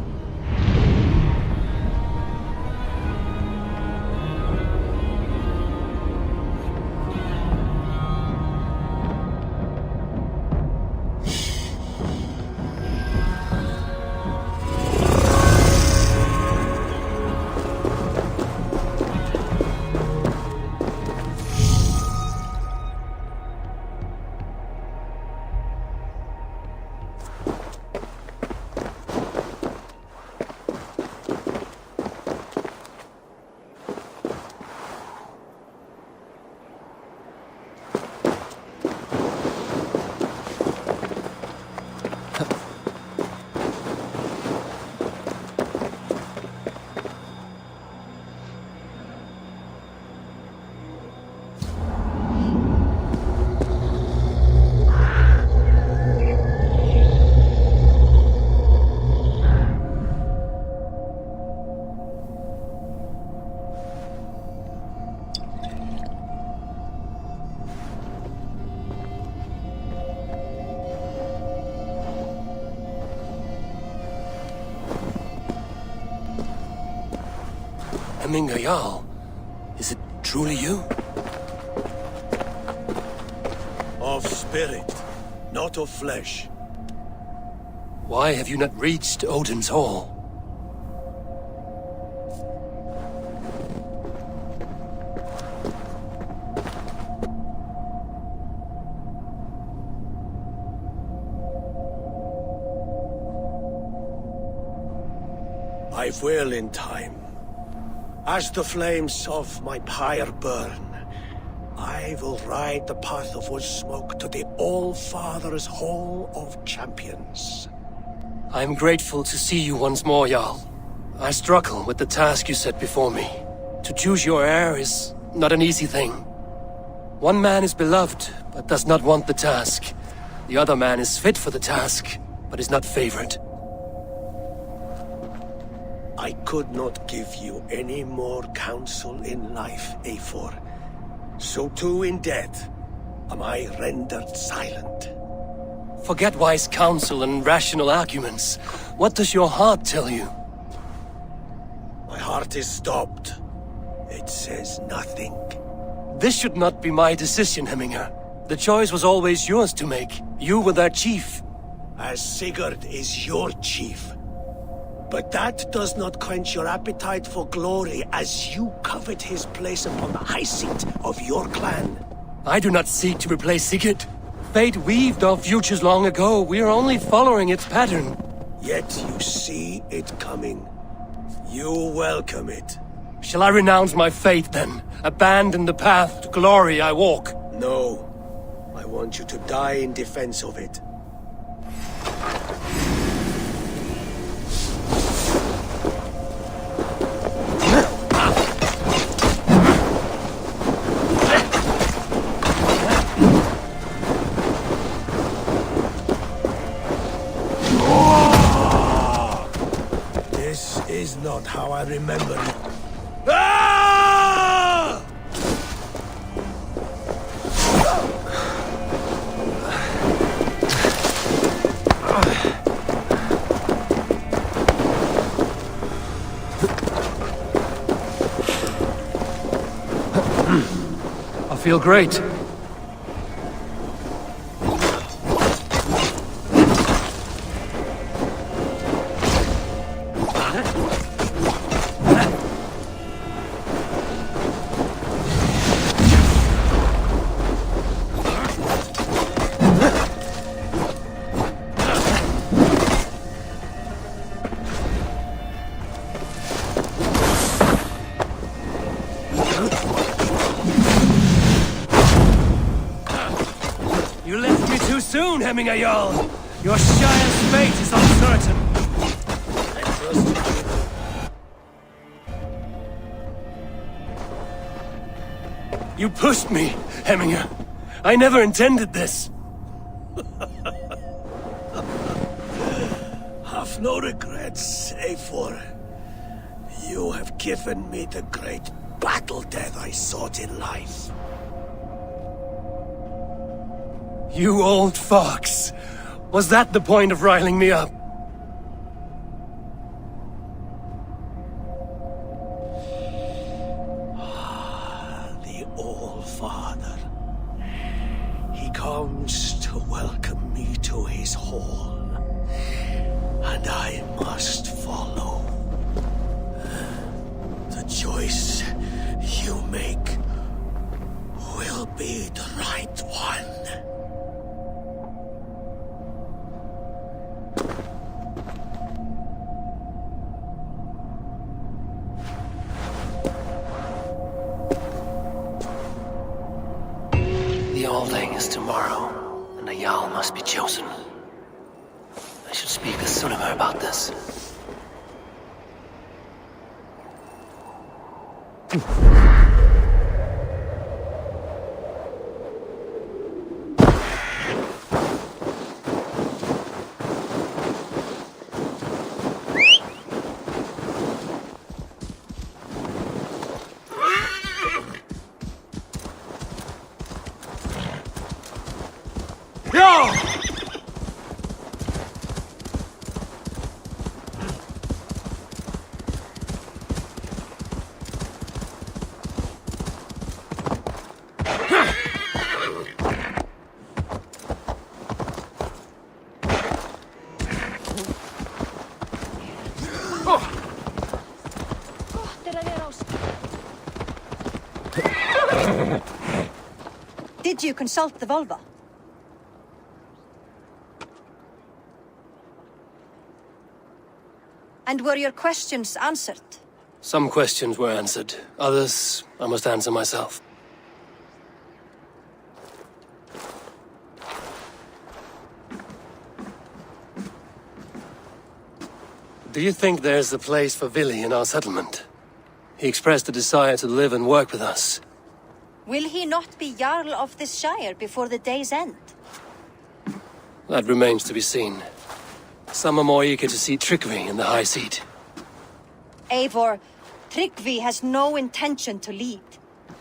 B: Hemminger Jarl. Is it truly you?
E: Of spirit, not of flesh.
B: Why have you not reached Odin's Hall?
E: I will in time. As the flames of my pyre burn, I will ride the path of wood smoke to the All-Father's Hall of Champions.
B: I am grateful to see you once more, Jarl. I struggle with the task you set before me. To choose your heir is not an easy thing. One man is beloved, but does not want the task. The other man is fit for the task, but is not favored.
E: I could not give you any more counsel in life, Eivor. So too in death am I rendered silent.
B: Forget wise counsel and rational arguments. What does your heart tell you?
E: My heart is stopped. It says nothing.
B: This should not be my decision, Hemminger. The choice was always yours to make. You were their chief.
E: As Sigurd is your chief. But that does not quench your appetite for glory as you covet his place upon the high seat of your clan.
B: I do not seek to replace Sigurd. Fate weaved our futures long ago. We are only following its pattern.
E: Yet you see it coming. You welcome it.
B: Shall I renounce my faith then? Abandon the path to glory I walk?
E: No. I want you to die in defense of it. This is not how I remember it. Ah!
B: I feel great. You left me too soon, Hemminger Jarl. Your Shire's fate is uncertain.
E: I trusted you.
B: You pushed me, Hemminger. I never intended this.
E: Have no regrets, Eivor. You have given me the great battle death I sought in life.
B: You old fox. Was that the point of riling me up?
E: The All-Father. He comes to welcome me to his hall. And I must follow. The choice you make will be the right one.
B: The Alding is tomorrow, and a Jarl must be chosen. I should speak to Sunnema about this.
M: Did you consult the Volva? And were your questions answered?
B: Some questions were answered. Others, I must answer myself. Do you think there's a place for Vili in our settlement? He expressed a desire to live and work with us.
M: Will he not be Jarl of this shire before the day's end?
B: That remains to be seen. Some are more eager to see trickery in the high seat.
M: Eivor, Tryggvi has no intention to lead.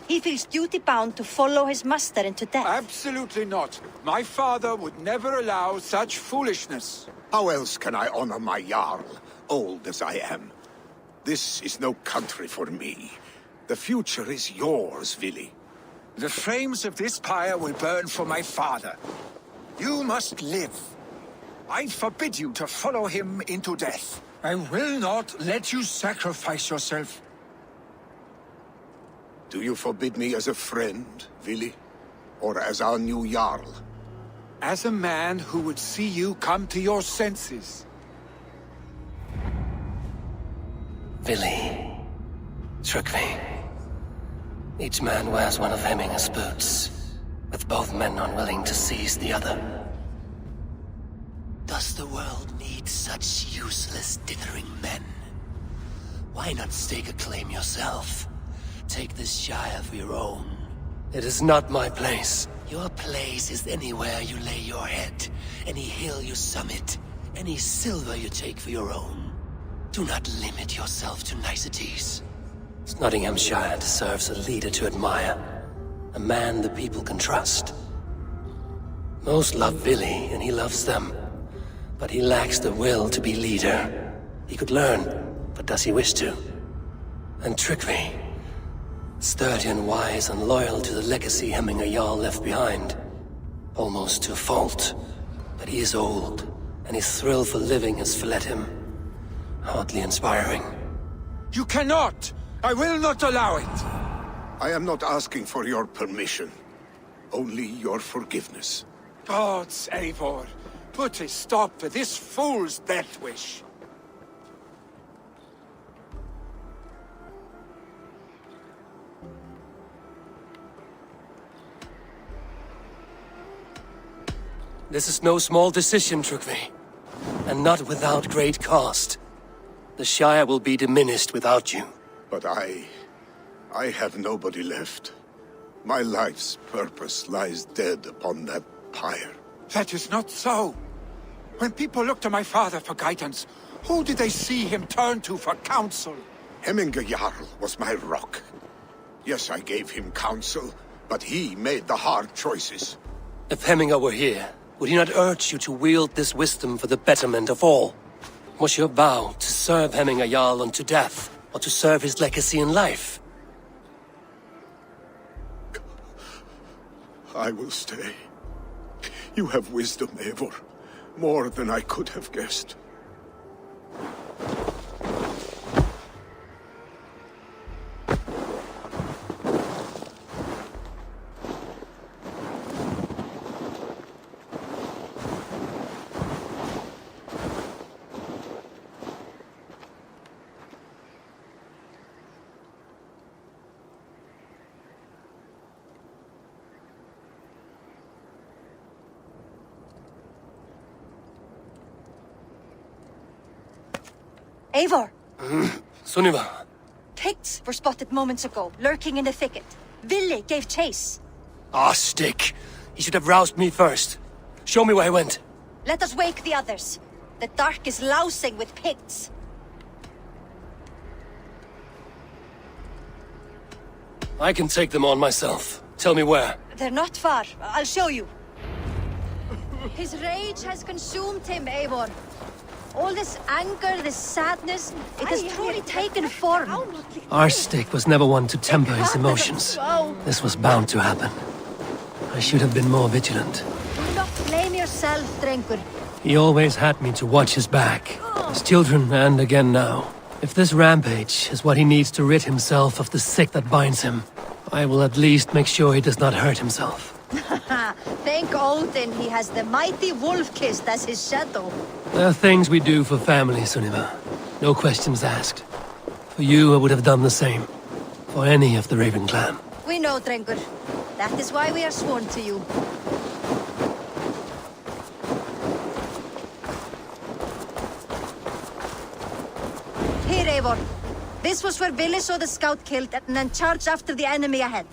M: He feels duty-bound to follow his master into death.
F: Absolutely not. My father would never allow such foolishness.
C: How else can I honor my Jarl, old as I am? This is no country for me. The future is yours, Vili.
H: The flames of this pyre will burn for my father. You must live. I forbid you to follow him into death. I will not let you sacrifice yourself.
C: Do you forbid me as a friend, Vili? Or as our new Jarl?
F: As a man who would see you come to your senses.
B: Vili. Tryggvi. Each man wears one of Hemminger's boots, with both men unwilling to seize the other.
N: Does the world need such useless, dithering men? Why not stake a claim yourself? Take this shire for your own.
B: It is not my place.
N: Your place is anywhere you lay your head, any hill you summit, any silver you take for your own. Do not limit yourself to niceties.
B: Nottinghamshire deserves a leader to admire. A man the people can trust. Most love Vili, and he loves them. But he lacks the will to be leader. He could learn, but does he wish to? And Tryggvi. Sturdy and wise and loyal to the legacy Hemminger Jarl left behind. Almost to a fault. But he is old, and his thrill for living has fled him. Hardly inspiring.
F: You cannot! I will not allow it!
C: I am not asking for your permission. Only your forgiveness.
F: Gods, Eivor, put a stop to this fool's death wish.
B: This is no small decision, Tryggvi. And not without great cost. The Shire will be diminished without you.
C: But I have nobody left. My life's purpose lies dead upon that pyre.
F: That is not so. When people look to my father for guidance, who did they see him turn to for counsel?
C: Hemminger Jarl was my rock. Yes, I gave him counsel, but he made the hard choices.
B: If Hemminger were here, would he not urge you to wield this wisdom for the betterment of all? Was your vow to serve Hemminger Jarl unto death, or to serve his legacy in life?
C: I will stay. You have wisdom, Eivor. More than I could have guessed.
M: Eivor!
B: Sunniva!
M: Picts were spotted moments ago, lurking in the thicket. Vili gave chase.
B: Ah, stick! He should have roused me first. Show me where he went.
M: Let us wake the others. The dark is lousing with Picts.
B: I can take them on myself. Tell me where.
M: They're not far. I'll show you. His rage has consumed him, Eivor. All this anger, this sadness, it has truly taken form.
B: Arstic was never one to temper his emotions. This was bound to happen. I should have been more vigilant.
M: Do not blame yourself, Drengur.
B: He always had me to watch his back. His children, and again now. If this rampage is what he needs to rid himself of the sick that binds him, I will at least make sure he does not hurt himself.
M: Thank Odin he has the mighty Wolf-Kissed as his shadow.
B: There are things we do for family, Sunniva. No questions asked. For you, I would have done the same. For any of the Raven clan.
M: We know, Drengur. That is why we are sworn to you. Here, Eivor. This was where Vili saw the scout killed and then charged after the enemy ahead.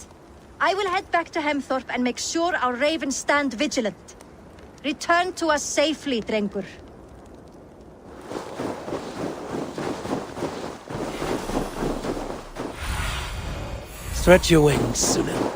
M: I will head back to Hemthorpe and make sure our ravens stand vigilant. Return to us safely, Drengur.
B: Stretch your wings, Sunniva.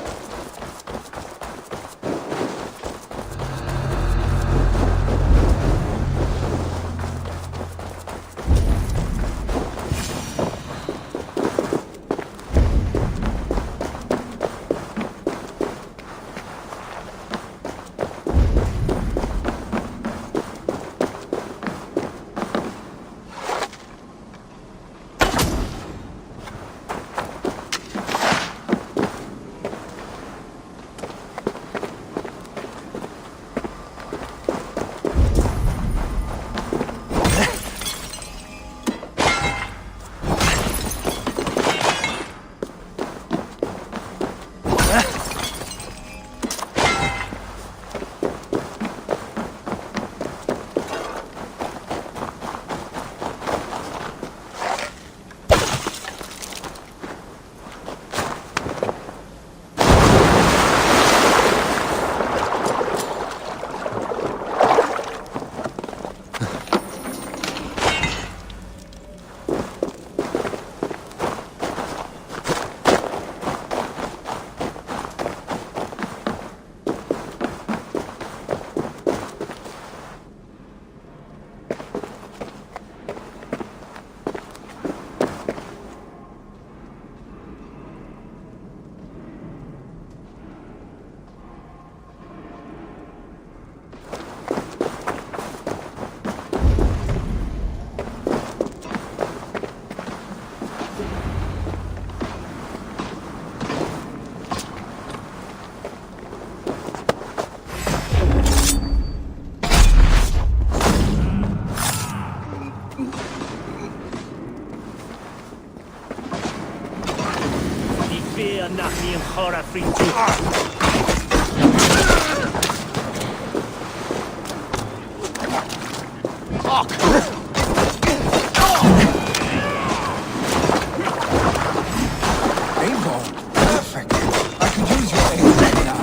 H: Perfect. I could use your aid right now.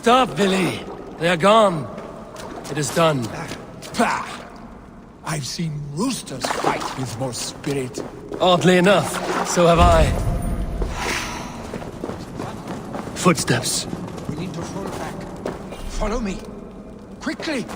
B: Stop, Vili. They are gone. It is done.
H: Pah! I've seen roosters fight with more spirit.
B: Oddly enough, so have I. Footsteps.
H: We need to fall back. Follow me. Quickly!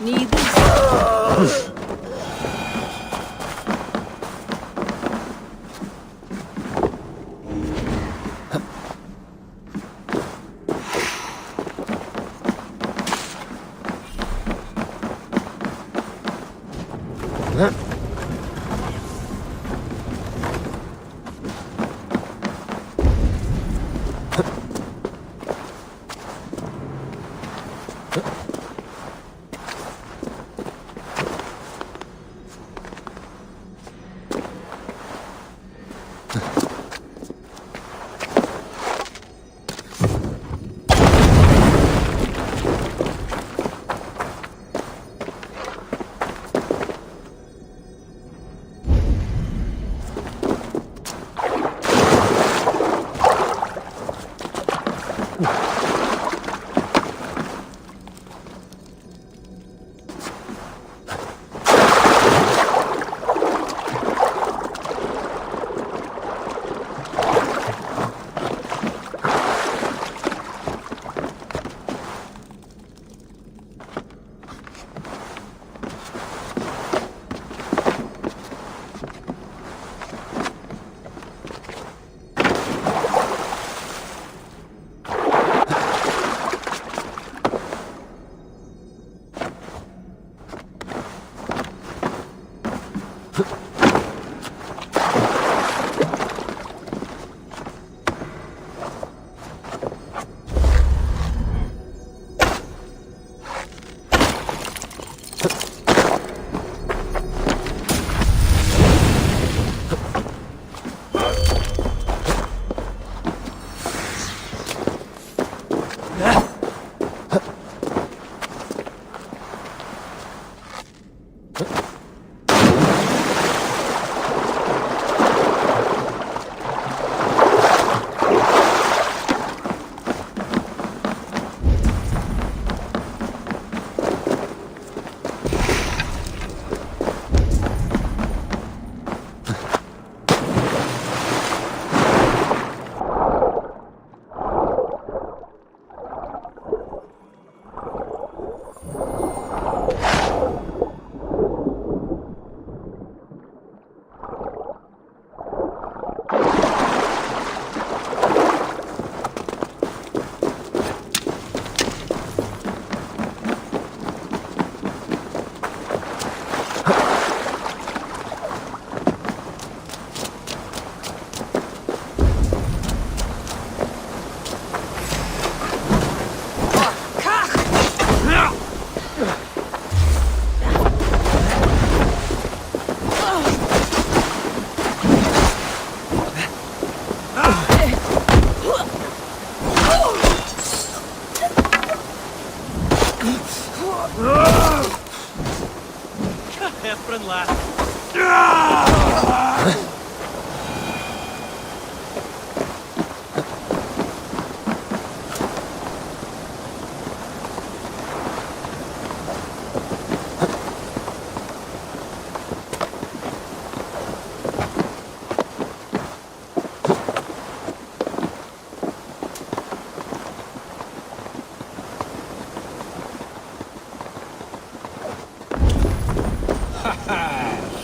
I: Needless.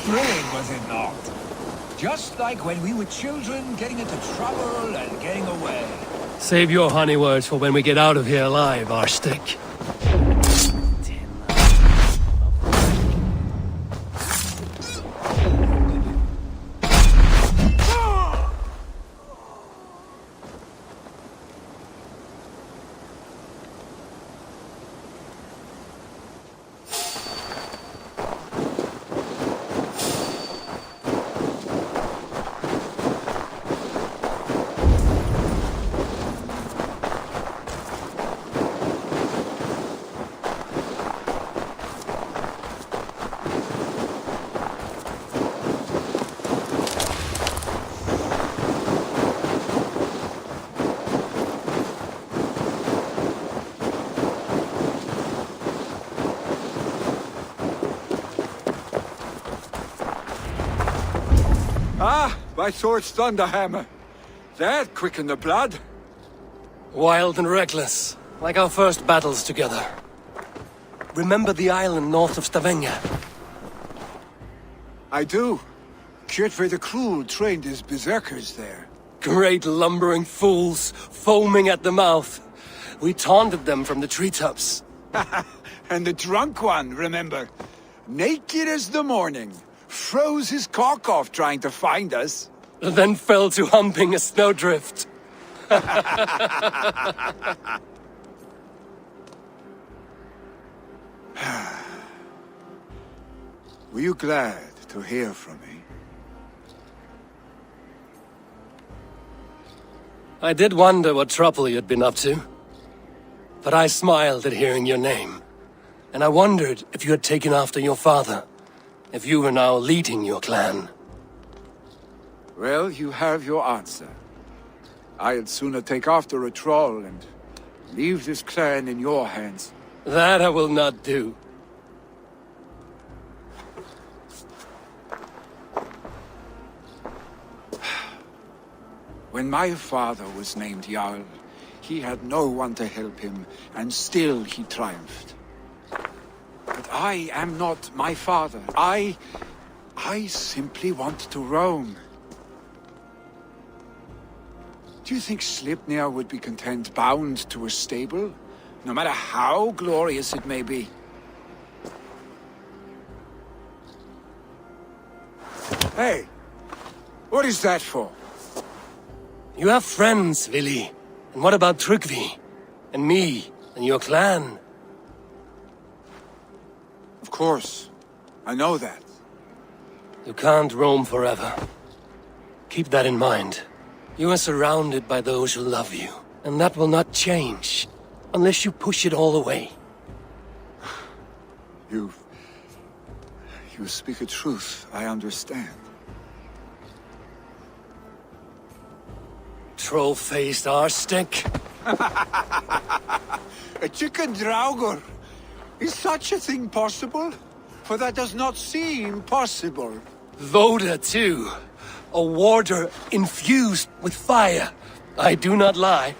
H: Thrilling, was it not? Just like when we were children, getting into trouble and getting away.
B: Save your honey words for when we get out of here alive, Arstick.
H: Ah, my sword's thunderhammer. That quickened the blood.
B: Wild and reckless, like our first battles together. Remember the island north of Stavanger?
H: I do. Kjotve the Cruel trained his berserkers there.
B: Great lumbering fools, foaming at the mouth. We taunted them from the treetops.
H: And the drunk one, remember? Naked as the morning. Froze his cock off trying to find us.
B: Then fell to humping a snowdrift.
H: Were you glad to hear from me?
B: I did wonder what trouble you'd been up to. But I smiled at hearing your name. And I wondered if you had taken after your father. If you were now leading your clan.
H: Well, you have your answer. I'd sooner take after a troll and leave this clan in your hands.
B: That I will not do.
H: When my father was named Jarl, he had no one to help him, and still he triumphed. But I am not my father. I simply want to roam. Do you think Sleipnir would be content bound to a stable, no matter how glorious it may be? Hey, what is that for?
B: You have friends, Vili. And what about Tryggvi? And me? And your clan?
H: Of course. I know that.
B: You can't roam forever. Keep that in mind. You are surrounded by those who love you. And that will not change. Unless you push it all away.
H: You speak a truth, I understand.
B: Troll-faced arse-stink.
H: A chicken draugr! Is such a thing possible? For that does not seem possible.
B: Voda, too. A warder infused with fire. I do not lie.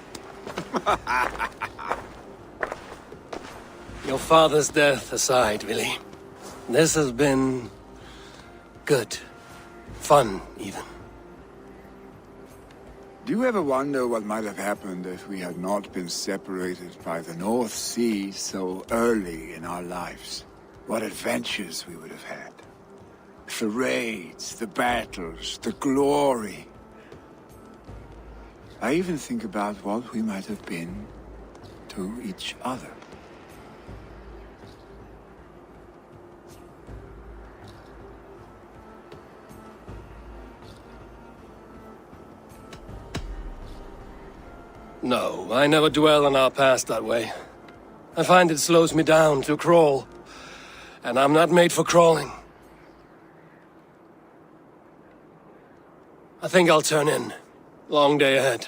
B: Your father's death aside, Vili. This has been... good. Fun, even.
H: Do you ever wonder what might have happened if we had not been separated by the North Sea so early in our lives? What adventures we would have had. The raids, the battles, the glory. I even think about what we might have been to each other.
B: No, I never dwell on our past that way. I find it slows me down to crawl. And I'm not made for crawling. I think I'll turn in. Long day ahead.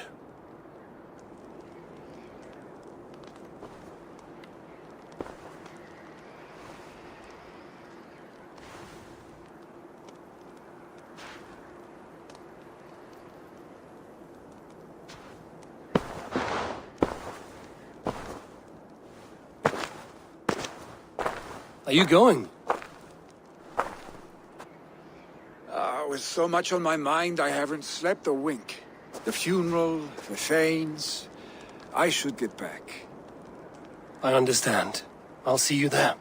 B: Are you going?
H: With so much on my mind, I haven't slept a wink. The funeral, the Thanes... I should get back.
B: I understand. I'll see you there.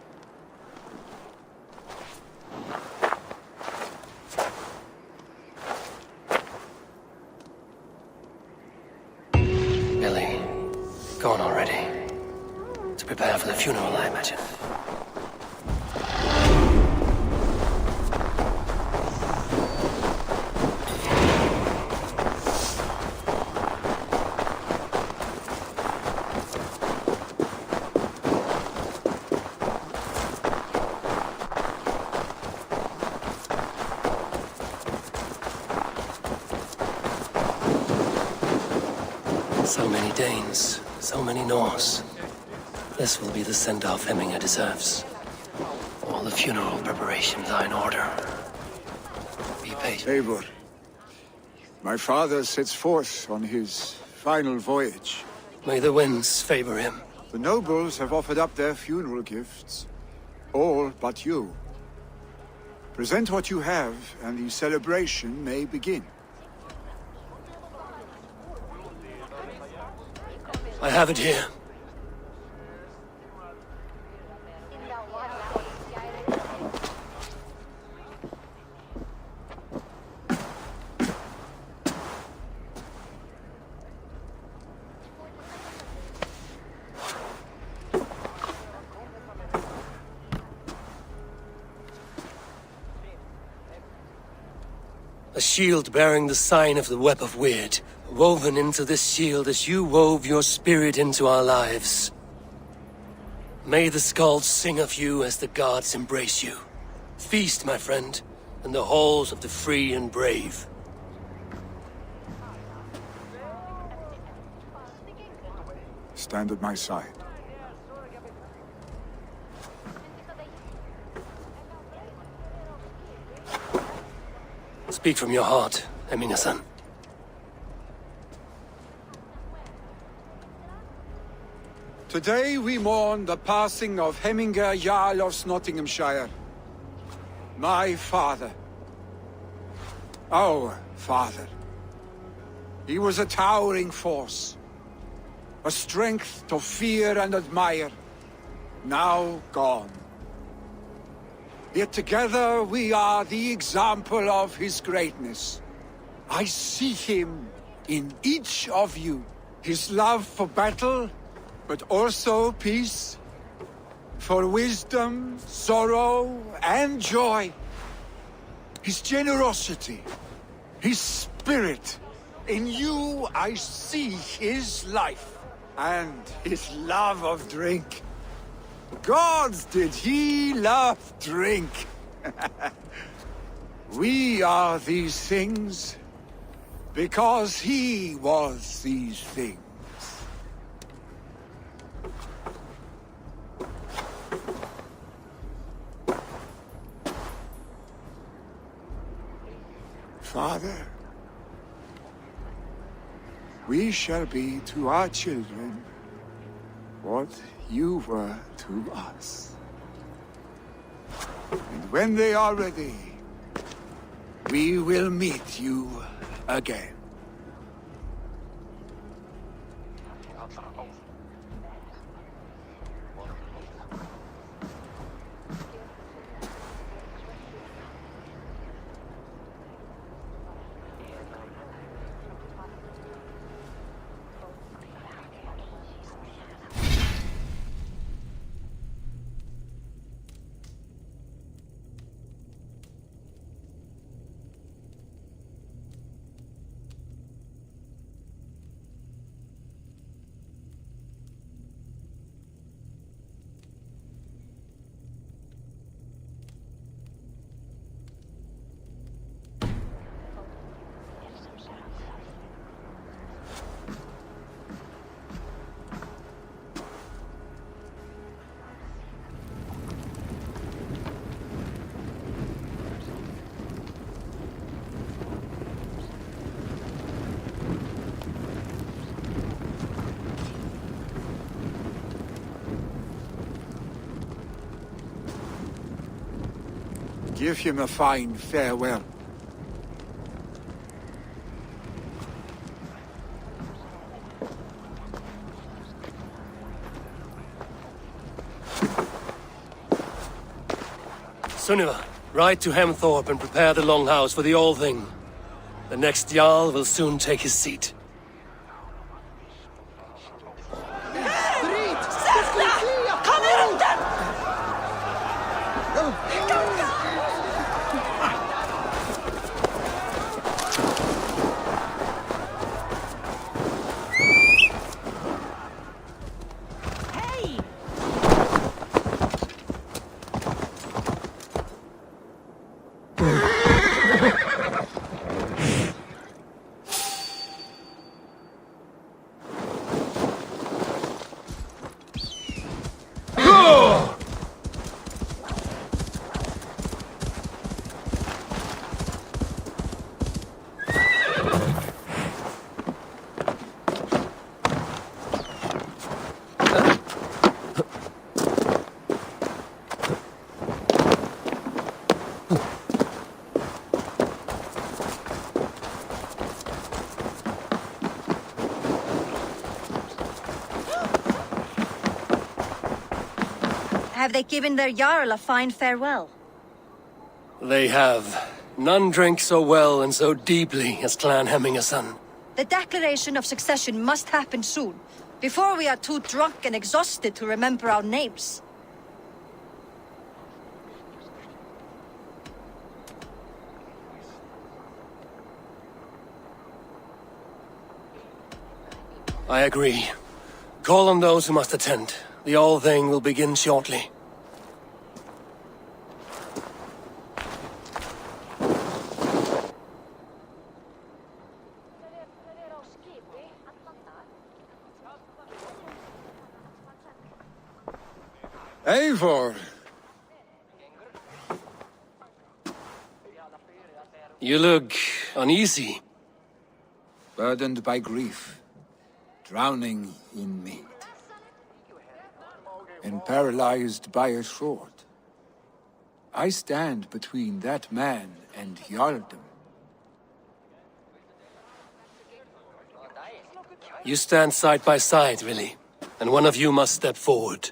B: Billy, gone already. To prepare for the funeral, I imagine. So many Danes, so many Norse. This will be the send-off Hemminger deserves. All the funeral preparations are in order. Be patient.
H: Eivor, my father sets forth on his final voyage.
B: May the winds favor him.
H: The nobles have offered up their funeral gifts. All but you. Present what you have, and the celebration may begin.
B: I have it here. A shield bearing the sign of the Web of Weird. Woven into this shield as you wove your spirit into our lives. May the skalds sing of you as the gods embrace you. Feast, my friend, in the halls of the free and brave.
H: Stand at my side.
B: Speak from your heart, Hemminger-san.
F: Today we mourn the passing of Hemminger Jarl of Nottinghamshire. My father. Our father. He was a towering force. A strength to fear and admire. Now gone. Yet together we are the example of his greatness. I see him in each of you. His love for battle, but also peace. For wisdom, sorrow, and joy. His generosity, his spirit. In you I see his life, and his love of drink. Gods, did he love drink! We are these things because he was these things. Father, we shall be to our children what you were to us. And when they are ready, we will meet you again. Give him a fine farewell.
B: Sunniva, ride to Hemthorpe and prepare the Longhouse for the All-Thing. The next Jarl will soon take his seat.
M: Have they given their Jarl a fine farewell?
B: They have. None drink so well and so deeply as Clan Hemmingerson.
M: The declaration of succession must happen soon, before we are too drunk and exhausted to remember our names.
B: I agree. Call on those who must attend. The All-Thing will begin shortly.
H: Eivor!
B: You look uneasy.
H: Burdened by grief. Drowning in mead. And paralyzed by a sword. I stand between that man and Jarldom.
B: You stand side by side, Vili, and one of you must step forward.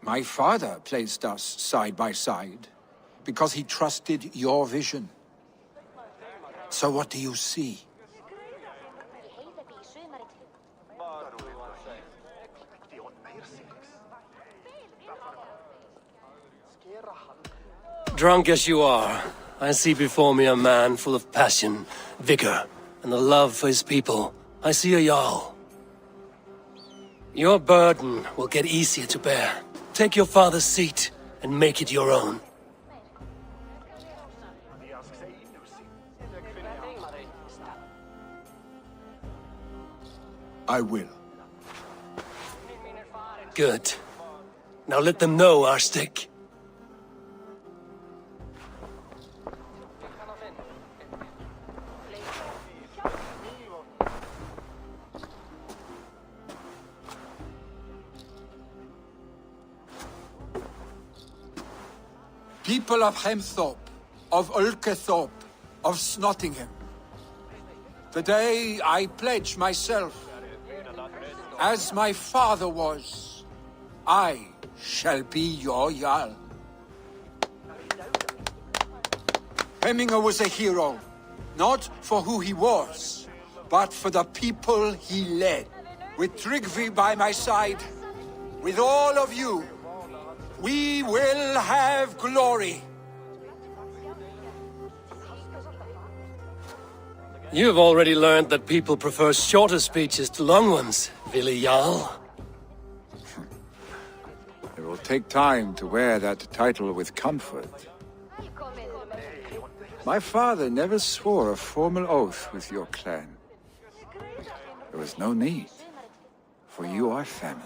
H: My father placed us side by side, because he trusted your vision. So what do you see?
B: Drunk as you are, I see before me a man full of passion, vigor, and a love for his people. I see a Jarl. Your burden will get easier to bear. Take your father's seat and make it your own.
H: I will.
B: Good. Now let them know our stick.
H: People of Hemthorpe, of Ulkethorpe, of Snottingham. Today I pledge myself, as my father was, I shall be your Jarl. Hemminger was a hero, not for who he was, but for the people he led. With Tryggvi by my side, with all of you, we will have glory.
B: You've already learned that people prefer shorter speeches to long ones, Vili Jarl.
H: It will take time to wear that title with comfort. My father never swore a formal oath with your clan. There was no need, for you are family.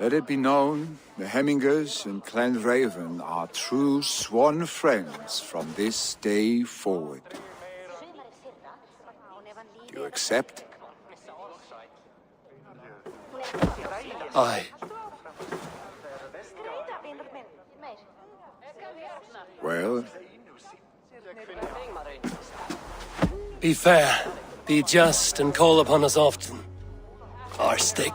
H: Let it be known, the Hemmingers and Clan Raven are true sworn friends from this day forward. Do you accept?
B: Aye.
H: Well?
B: Be fair, be just, and call upon us often. Our stick.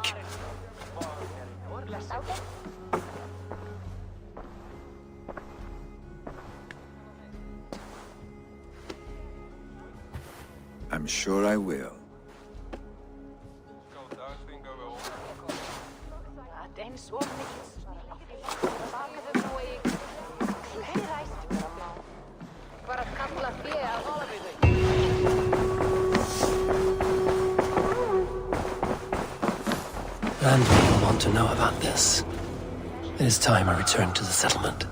H: I'm sure I will.
B: And we want to know about this. It is time I return to the settlement.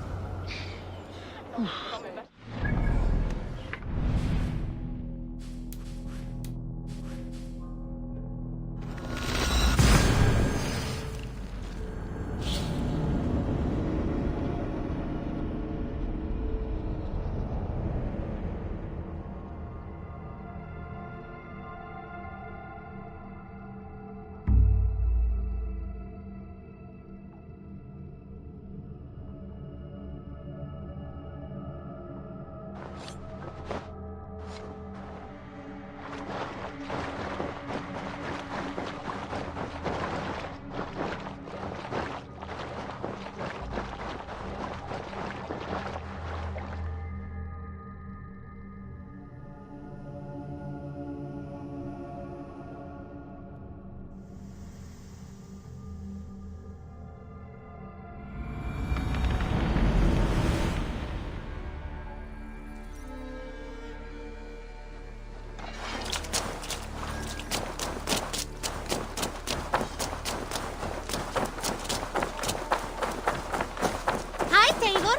G: Eivor.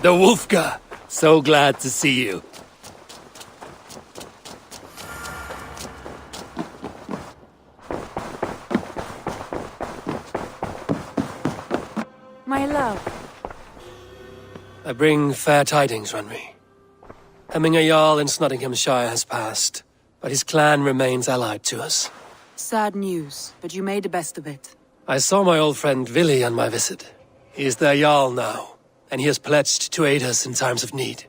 B: The Wolfka! So glad to see you.
A: My love.
B: I bring fair tidings, Runry. Hemminger Jarl in Snottinghamshire has passed, but his clan remains allied to us.
A: Sad news, but you made the best of it.
B: I saw my old friend Vili on my visit. He is their Jarl now, and he has pledged to aid us in times of need.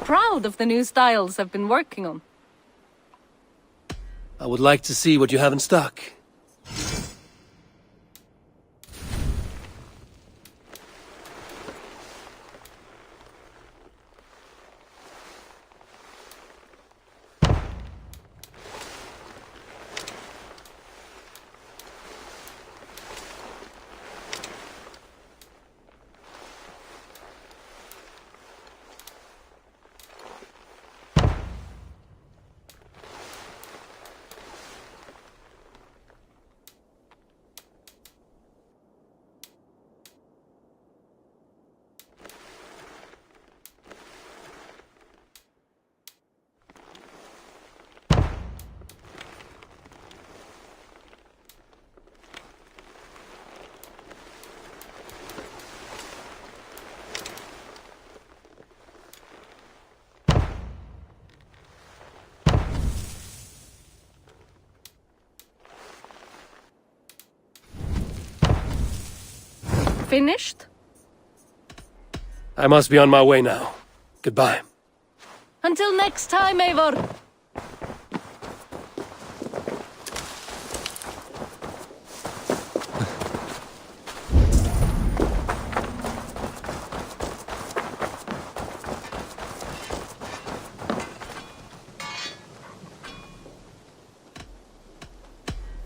O: Proud of the new styles I've been working on.
B: I would like to see what you have in stock.
O: Finished?
B: I must be on my way now. Goodbye.
O: Until next time, Eivor!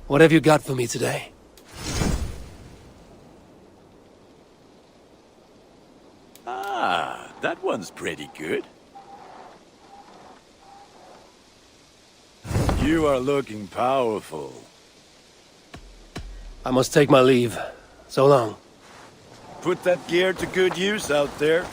B: What have you got for me today?
P: That one's pretty good. You are looking powerful.
B: I must take my leave. So long.
P: Put that gear to good use out there.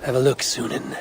N: Have a look, Sunan.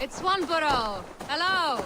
L: It's Swanborough. Hello.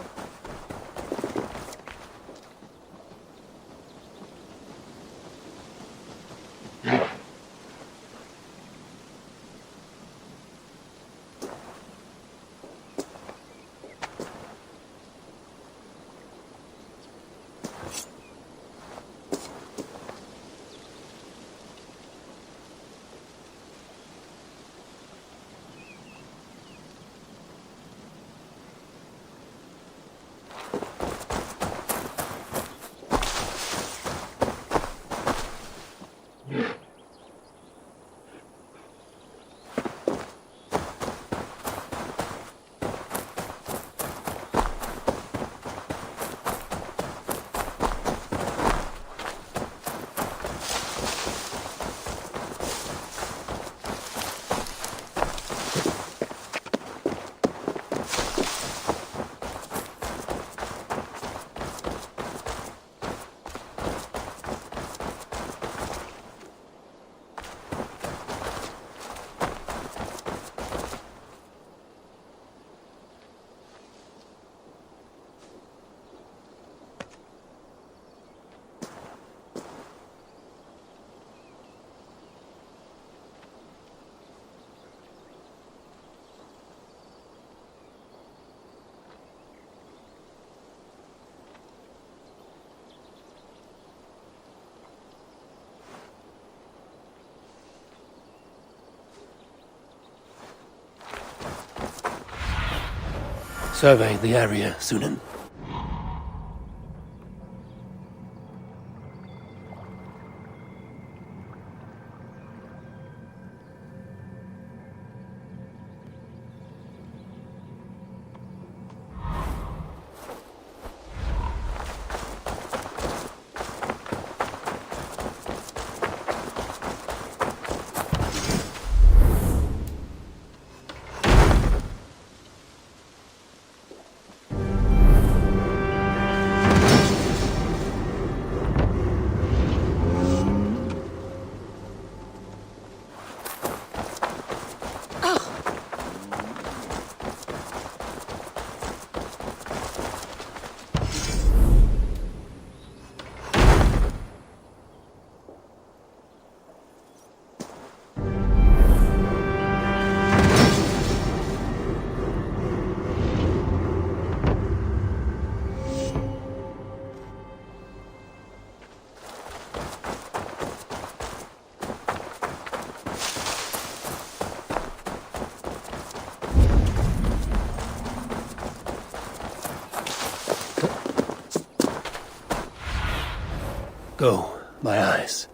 N: Survey the area, Sunan. Go, my eyes.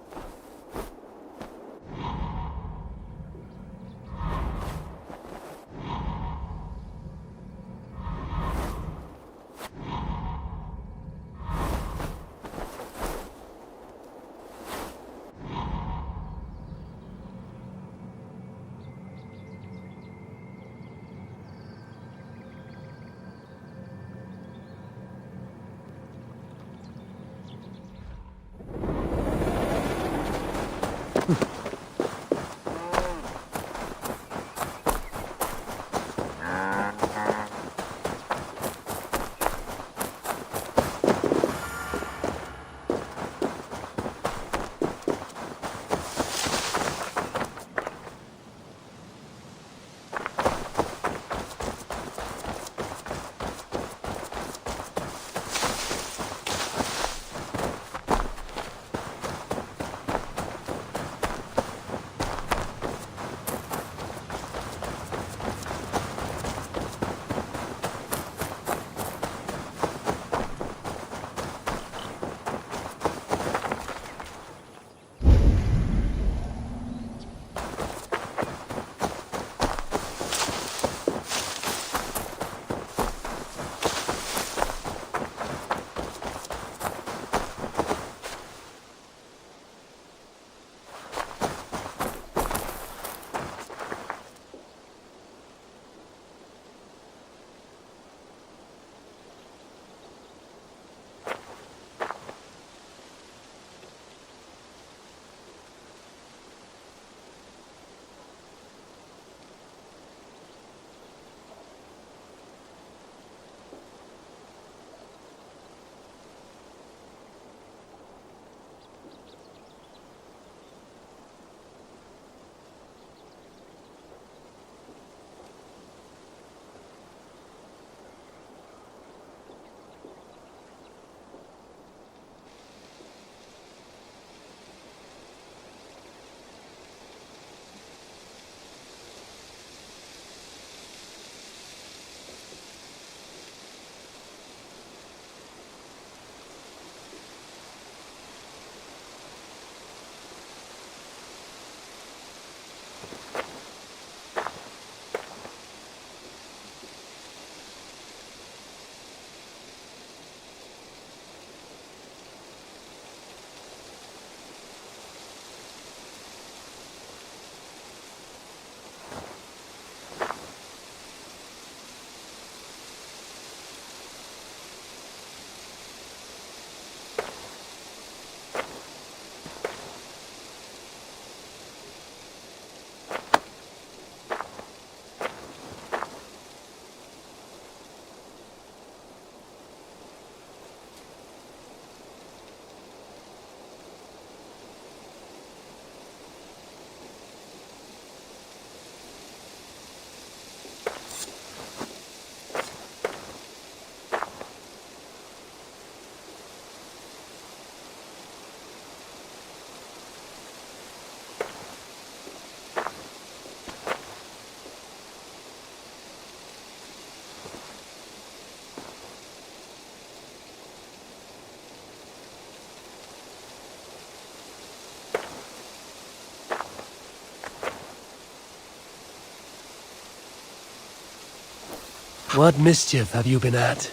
B: What mischief have you been at?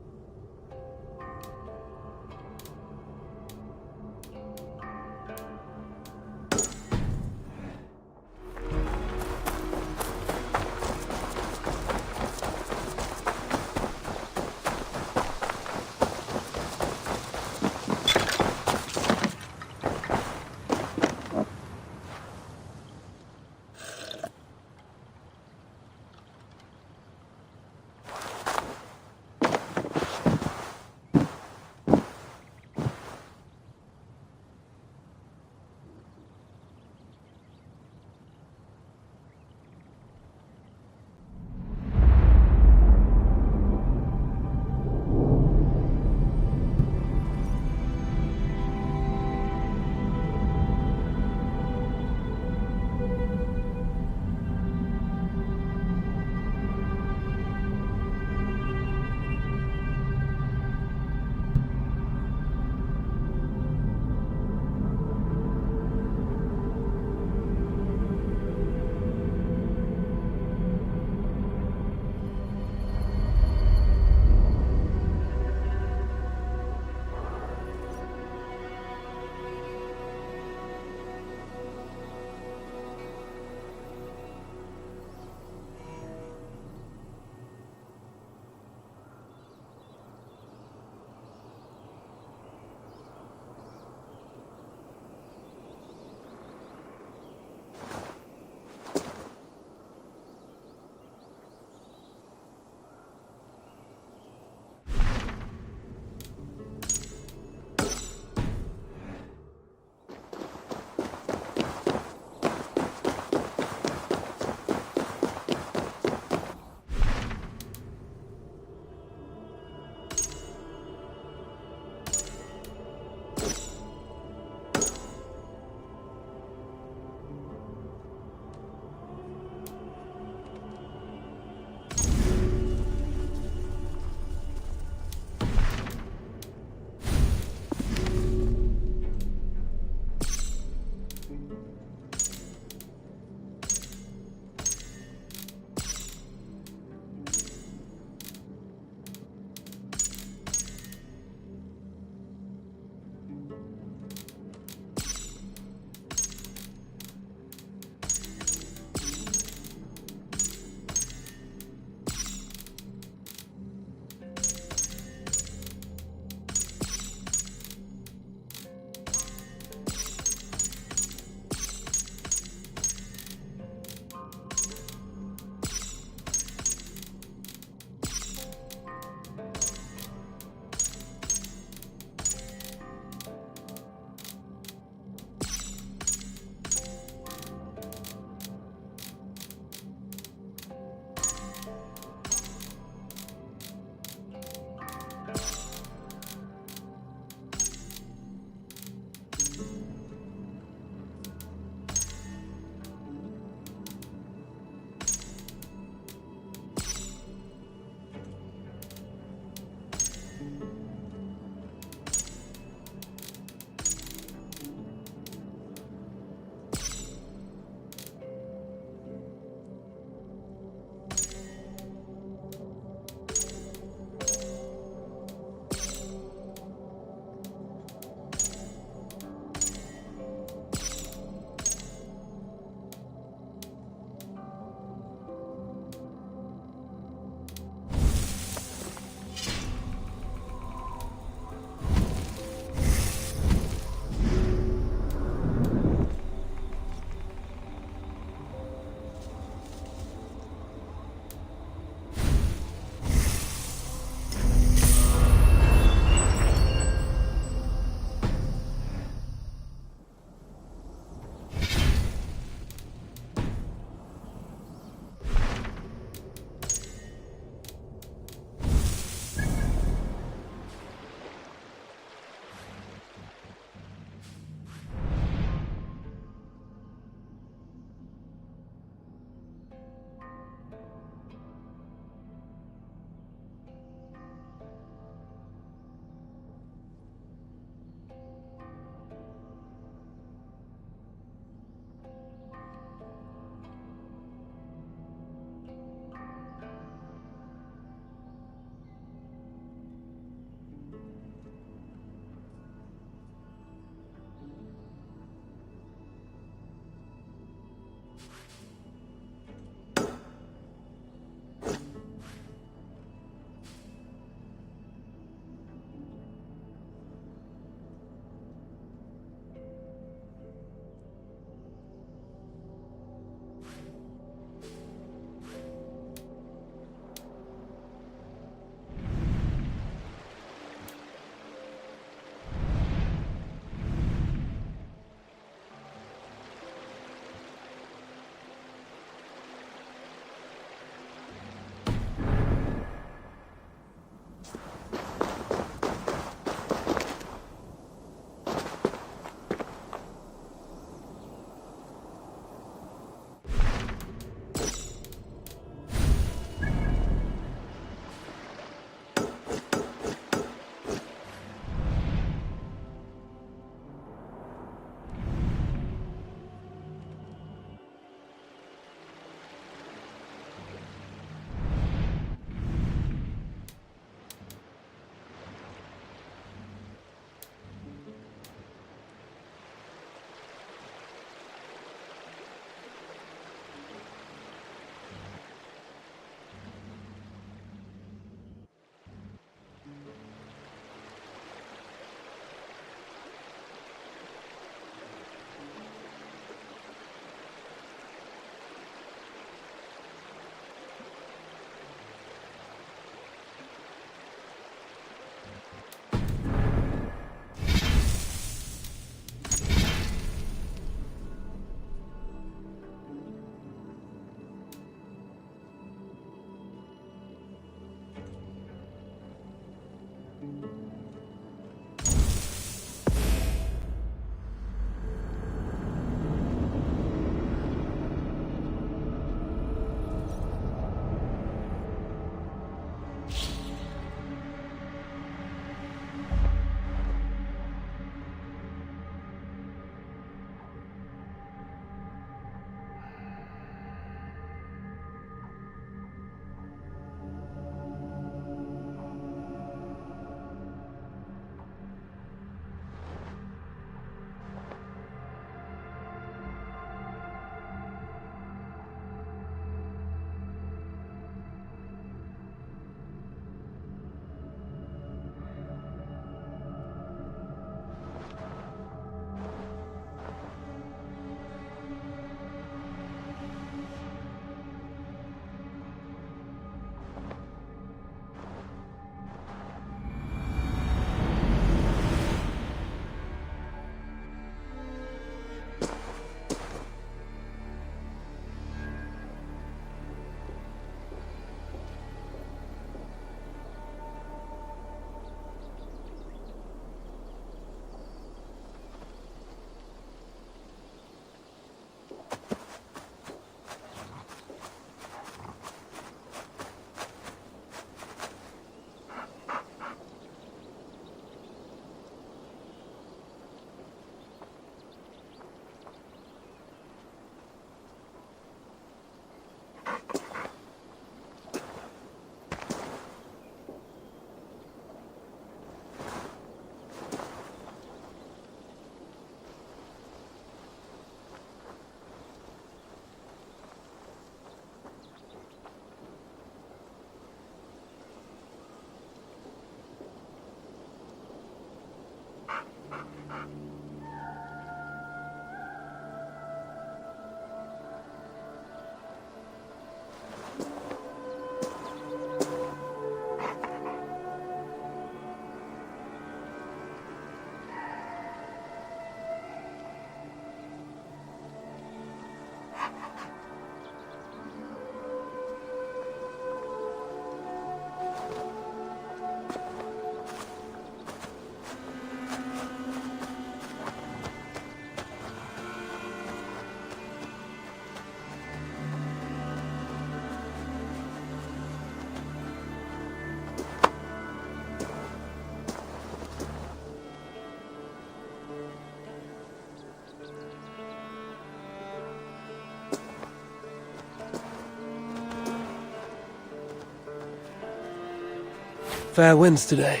B: Fair winds today.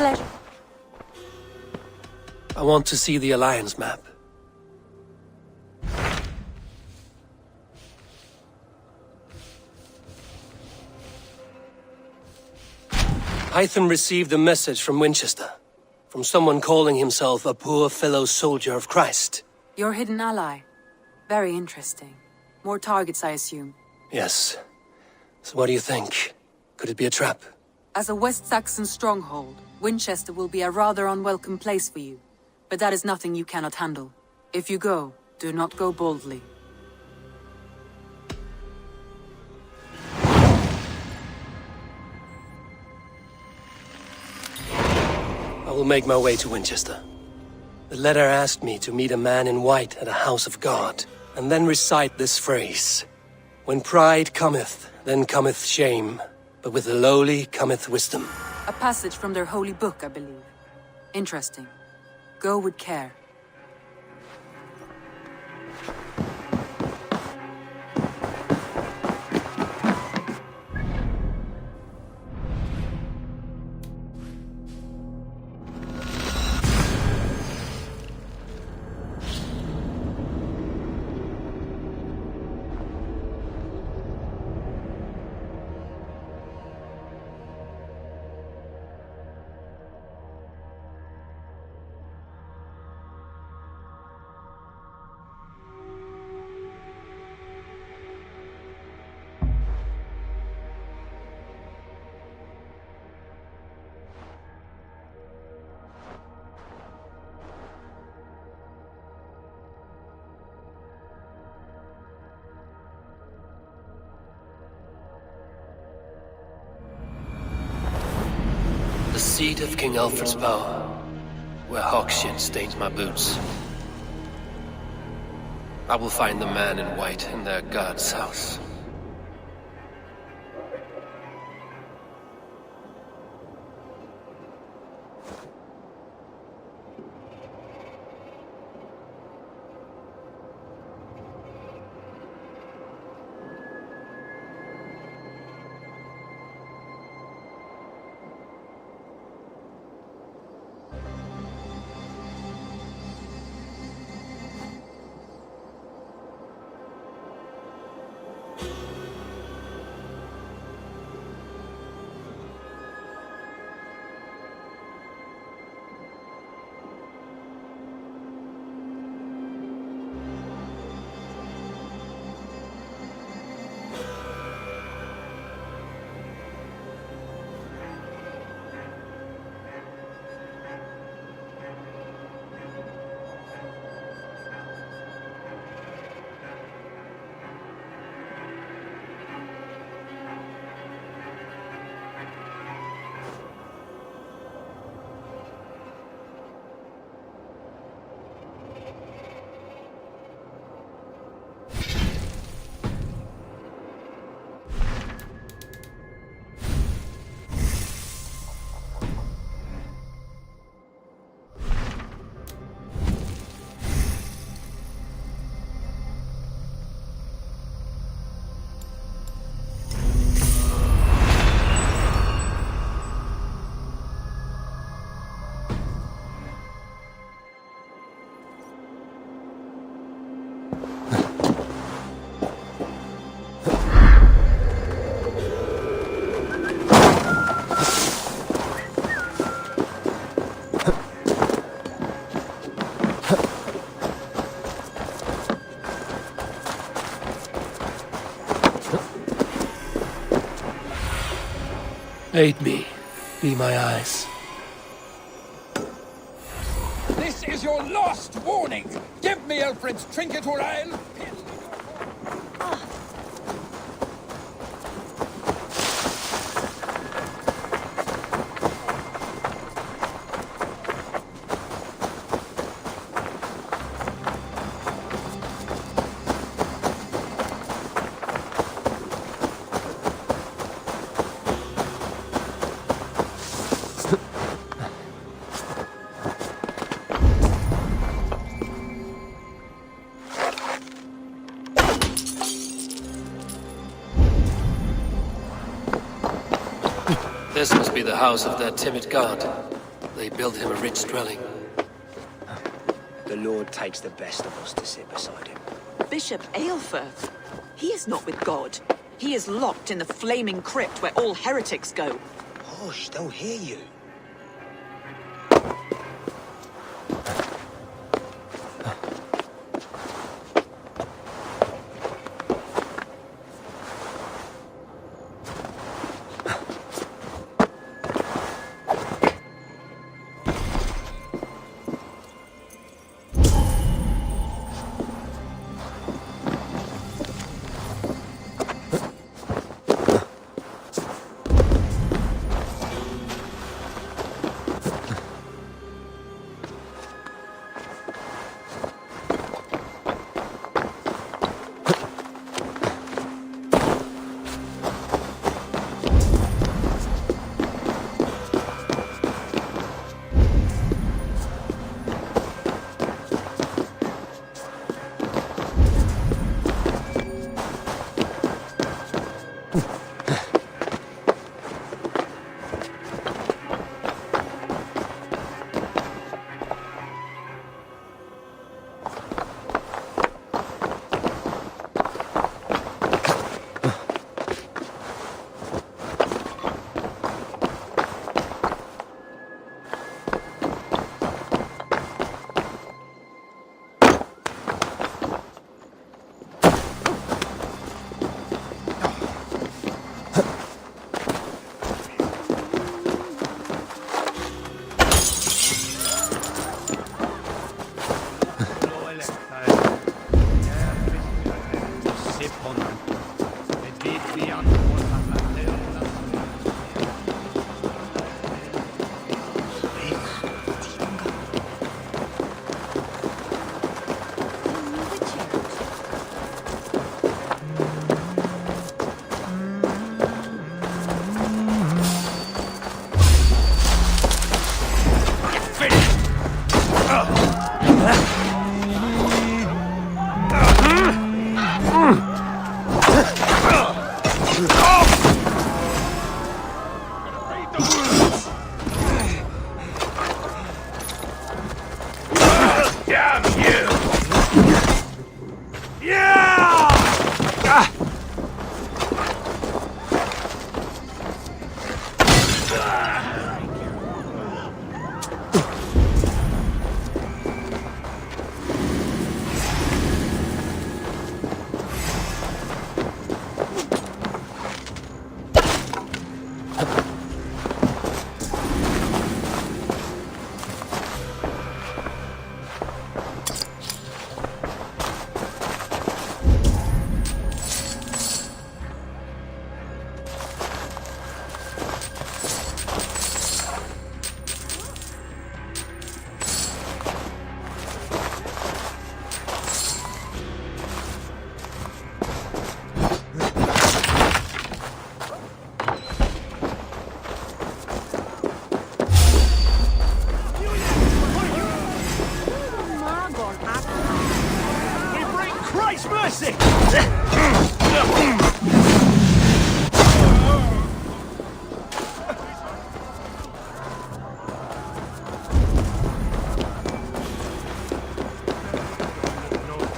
M: Pleasure.
B: I want to see the Alliance map. Hytham received a message from Winchester. From someone calling himself a poor fellow soldier of Christ.
A: Your hidden ally. Very interesting. More targets, I assume.
B: Yes. So what do you think? Could it be a trap?
A: As a West Saxon stronghold, Winchester will be a rather unwelcome place for you. But that is nothing you cannot handle. If you go, do not go boldly.
B: I will make my way to Winchester. The letter asked me to meet a man in white at a house of God, and then recite this phrase. When pride cometh, then cometh shame, but with the lowly cometh wisdom.
A: A passage from their holy book, I believe. Interesting. Go with care.
N: seat of King Alfred's power, where hawk shit stains my boots. I will find the man in white in their god's house.
B: Aid me. Be my eyes.
F: This is your last warning! Give me Alfred's trinket or I'll...
N: This must be the house of that timid god. They built him a rich dwelling.
Q: The Lord takes the best of us to sit beside him.
R: Bishop Aelfirth? He is not with God. He is locked in the flaming crypt where all heretics go.
Q: Hush, they'll hear you.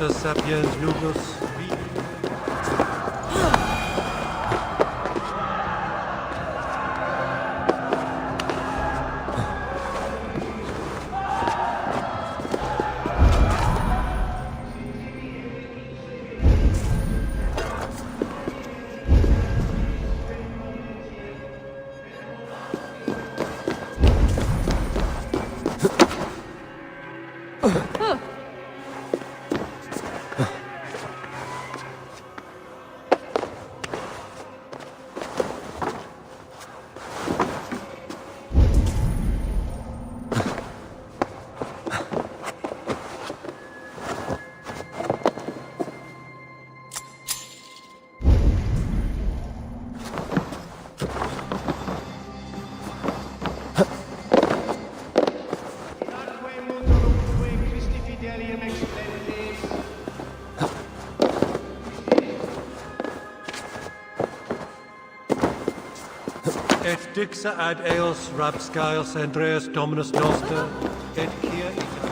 S: Mater sapiens nubus. Et dixa ad eos rapscaios Andreas Dominus Noster, et quia ita.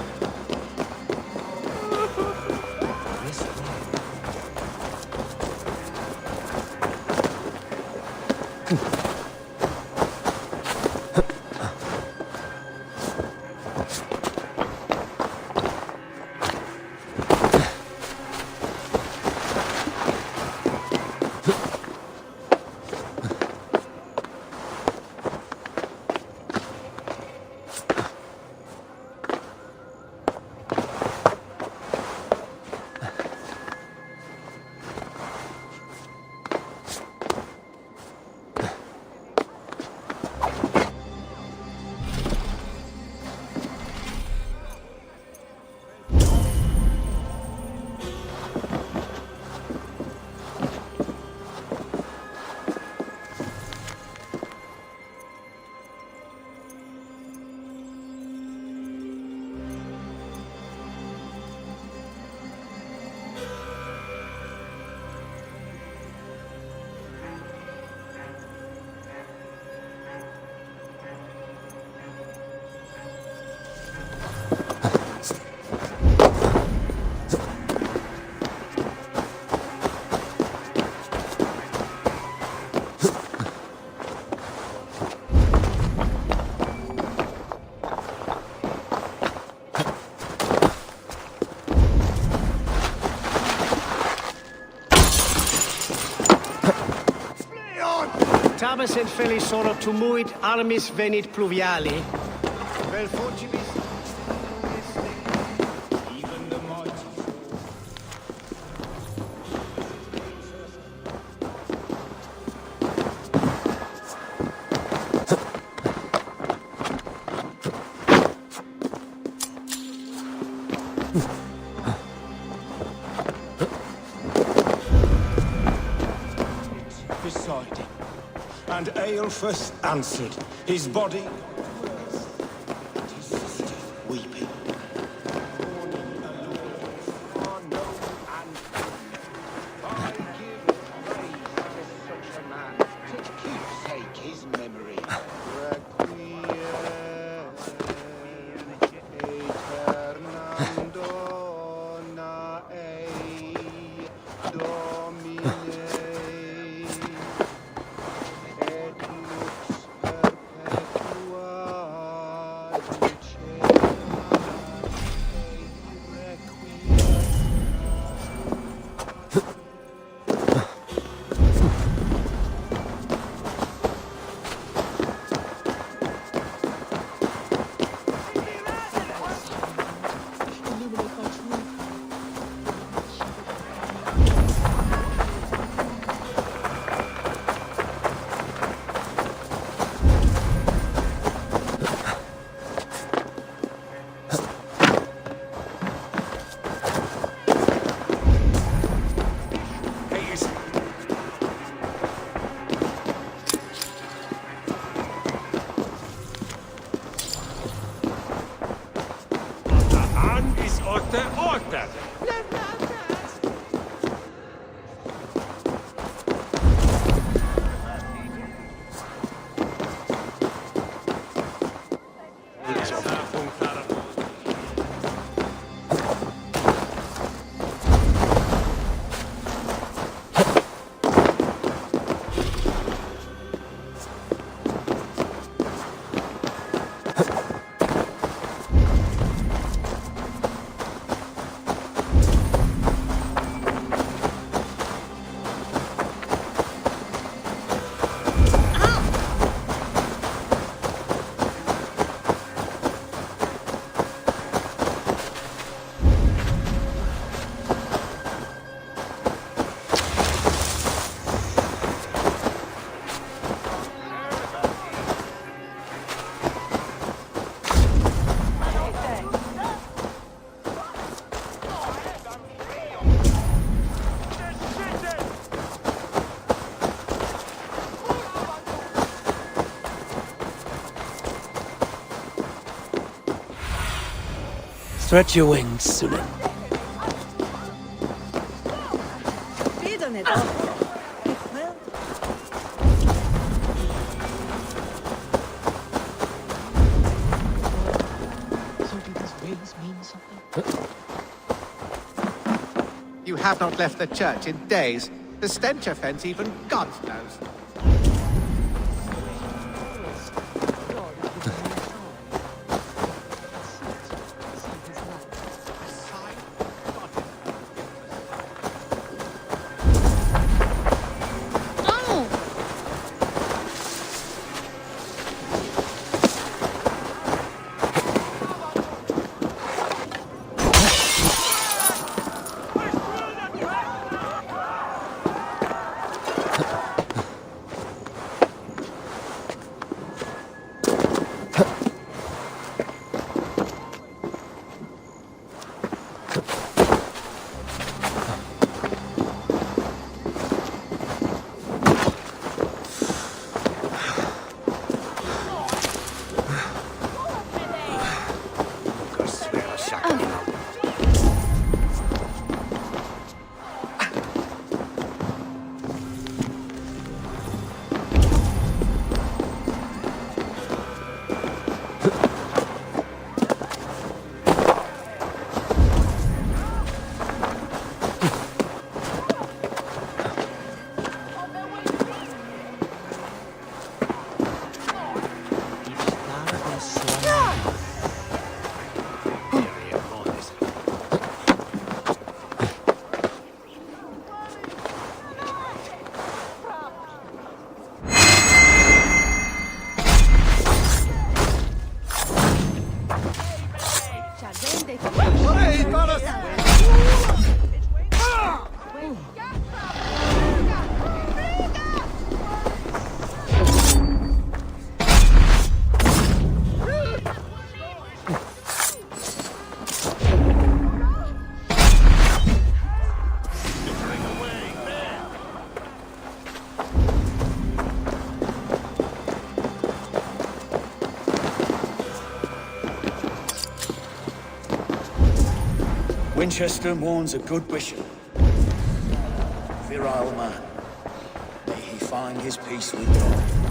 T: Tabes et felisoro tumuit armis venit pluviali. Vel fugibis even the mighty.
U: Beside him. And Aelfus answered, his body and his sister weeping.
K: I give praise to such a man to keepsake his memory. Requiem aeternam dona ei Domine.
N: Stretch your wings, Sunan.
G: Feed on it all. Well,
K: So do these wings mean something?
J: You have not left the church in days. The stench offense even God knows.
U: Winchester mourns a good bishop. Virile man. May he find his peace with God.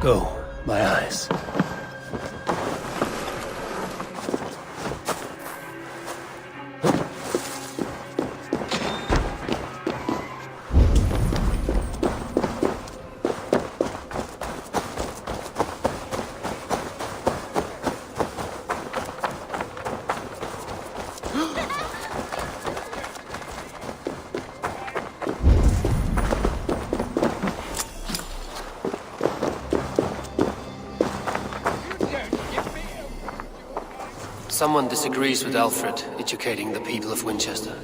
B: Go, my eyes. Someone disagrees with Alfred educating the people of Winchester.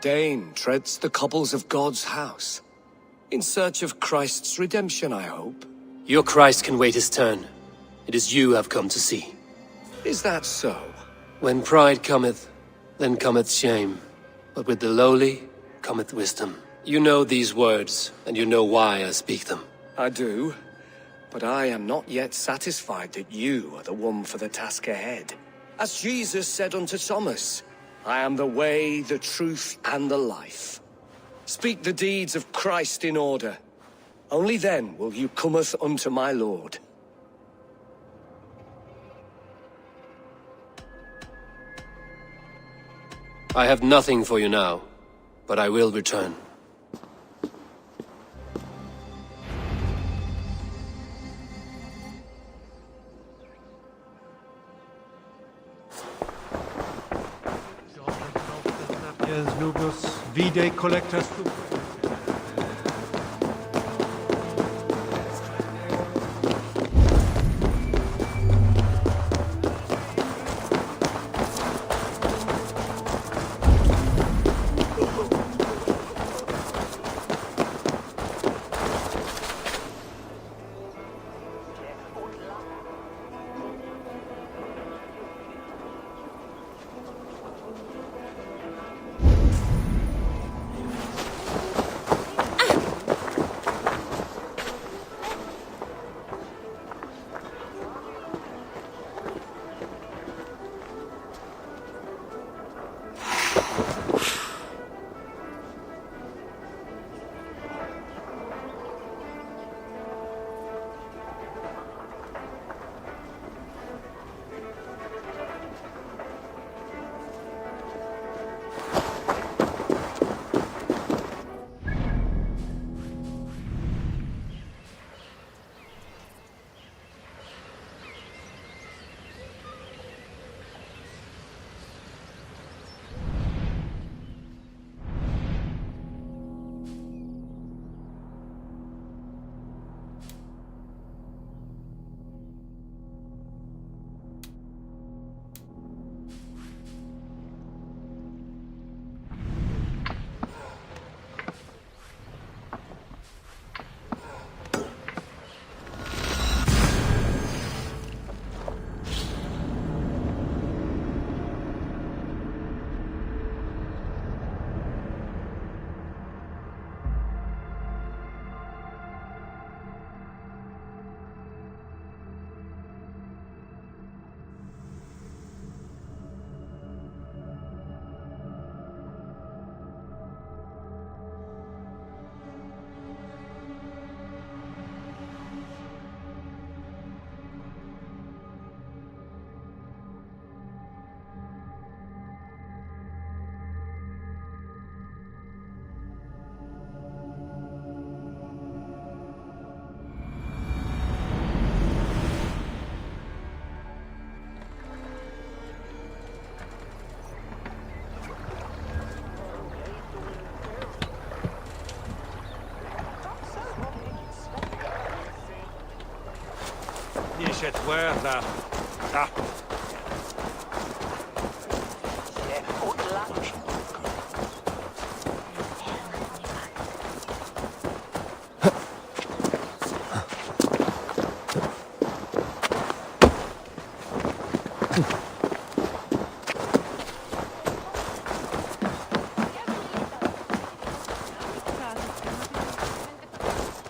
N: Dane treads the cobbles of God's house. In search of Christ's redemption, I hope.
B: Your Christ can wait his turn. It is you I've come to see.
N: Is that so?
B: When pride cometh, then cometh shame. But with the lowly cometh wisdom. You know these words, and you know why I speak them.
N: I do. But I am not yet satisfied that you are the one for the task ahead. As Jesus said unto Thomas, I am the way, the truth, and the life. Speak the deeds of Christ in order. Only then will you cometh unto my Lord.
B: I have nothing for you now, but I will return.
S: Nubus, vide collectors.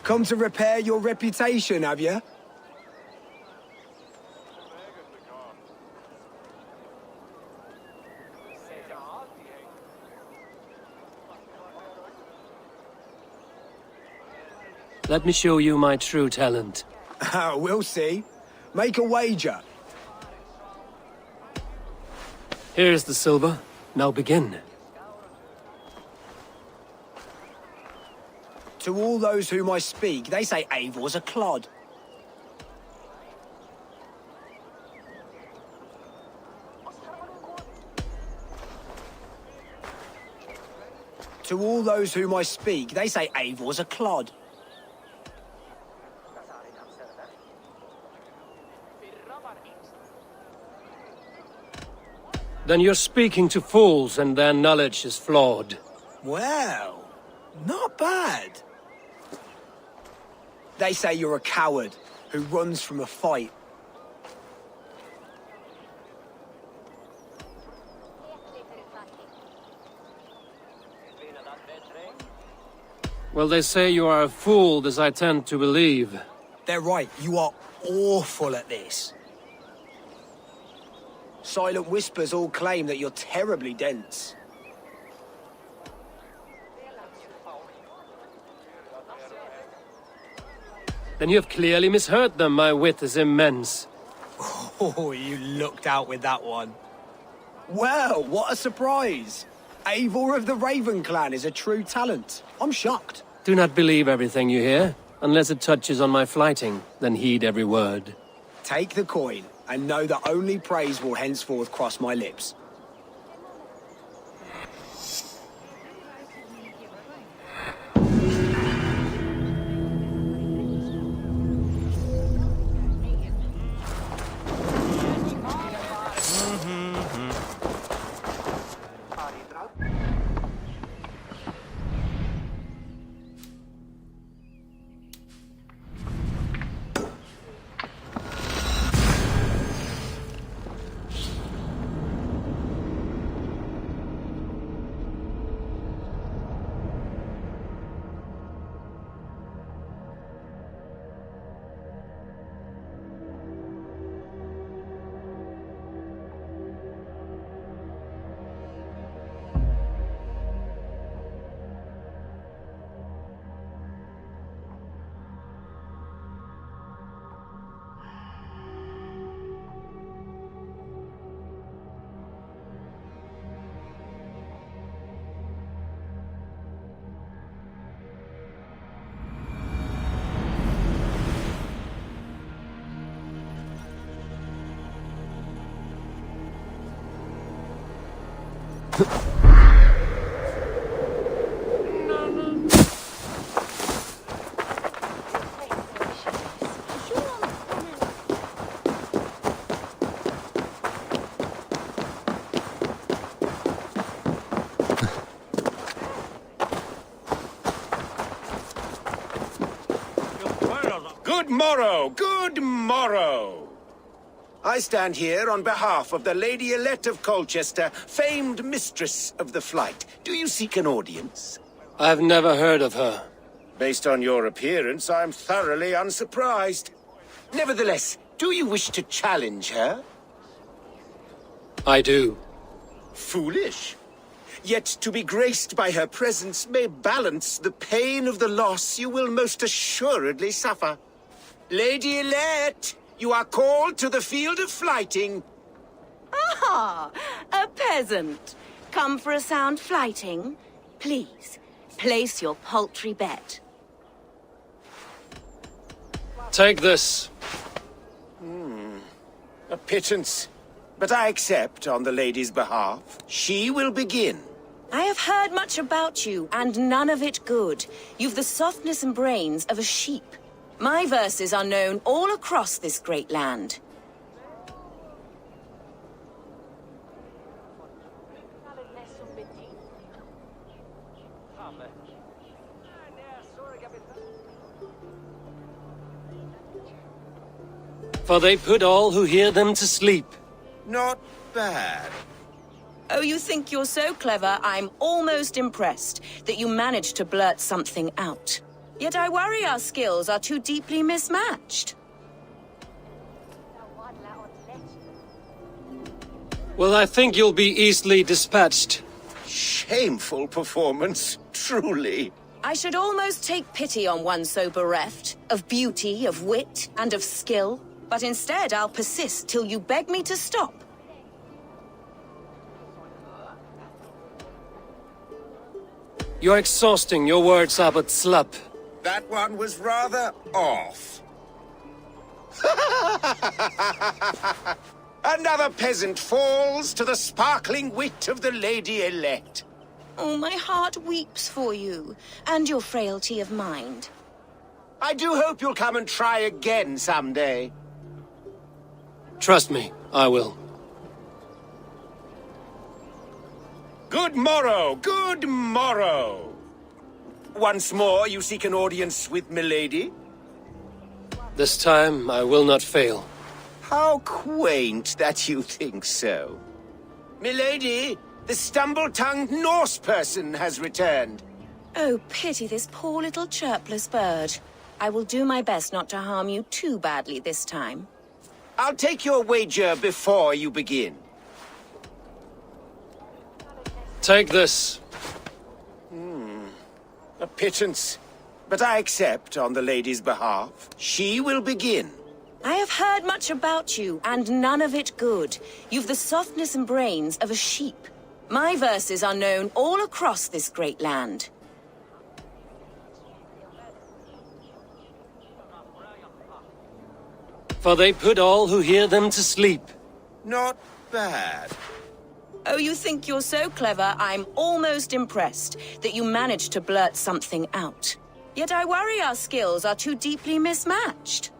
Q: Come to repair your reputation, have you?
B: Let me show you my true talent.
Q: We'll see. Make a wager.
B: Here's the silver. Now begin.
Q: To all those whom I speak, they say Eivor's a clod. To all those whom I speak, they say Eivor's a clod.
B: Then you're speaking to fools and their knowledge is flawed.
Q: Well, not bad. They say you're a coward who runs from a fight.
B: Well, they say you are a fool, as I tend to believe.
Q: They're right, you are awful at this. Silent whispers all claim that you're terribly dense.
B: Then you have clearly misheard them. My wit is immense.
Q: Oh, you looked out with that one. Well, what a surprise! Eivor of the Raven clan is a true talent. I'm shocked.
B: Do not believe everything you hear. Unless it touches on my flighting, then heed every word.
Q: Take the coin, and know that only praise will henceforth cross my lips.
C: Good morrow! Good morrow! I stand here on behalf of the Lady Elette of Colchester, famed mistress of the flight. Do you seek an audience?
B: I've never heard of her.
C: Based on your appearance, I'm thoroughly unsurprised. Nevertheless, do you wish to challenge her?
B: I do.
C: Foolish. Yet to be graced by her presence may balance the pain of the loss you will most assuredly suffer. Lady Elette, you are called to the field of flighting.
G: Ah, a peasant. Come for a sound flighting? Please, place your paltry bet.
B: Take this.
C: A pittance. But I accept on the lady's behalf. She will begin.
G: I have heard much about you, and none of it good. You've the softness and brains of a sheep. My verses are known all across this great land.
B: For they put all who hear them to sleep.
C: Not bad.
G: Oh, you think you're so clever, I'm almost impressed that you managed to blurt something out. Yet I worry our skills are too deeply mismatched.
B: Well, I think you'll be easily dispatched.
C: Shameful performance, truly.
G: I should almost take pity on one so bereft, of beauty, of wit, and of skill. But instead, I'll persist till you beg me to stop.
B: You're exhausting. Your words are but slap.
C: That one was rather off. Another peasant falls to the sparkling wit of the Lady Elect.
G: Oh, my heart weeps for you, and your frailty of mind.
C: I do hope you'll come and try again someday.
B: Trust me, I will.
D: Good morrow, good morrow. Once more, you seek an audience with milady?
B: This time, I will not fail.
D: How quaint that you think so. Milady, the stumble-tongued Norse person has returned.
V: Oh, pity this poor little chirpless bird. I will do my best not to harm you too badly this time.
D: I'll take your wager before you begin.
B: Take this.
D: A pittance. But I accept on the lady's behalf. She will begin.
V: I have heard much about you, and none of it good. You've the softness and brains of a sheep. My verses are known all across this great land.
B: For they put all who hear them to sleep.
D: Not bad.
V: Oh, you think you're so clever, I'm almost impressed that you managed to blurt something out. Yet I worry our skills are too deeply mismatched.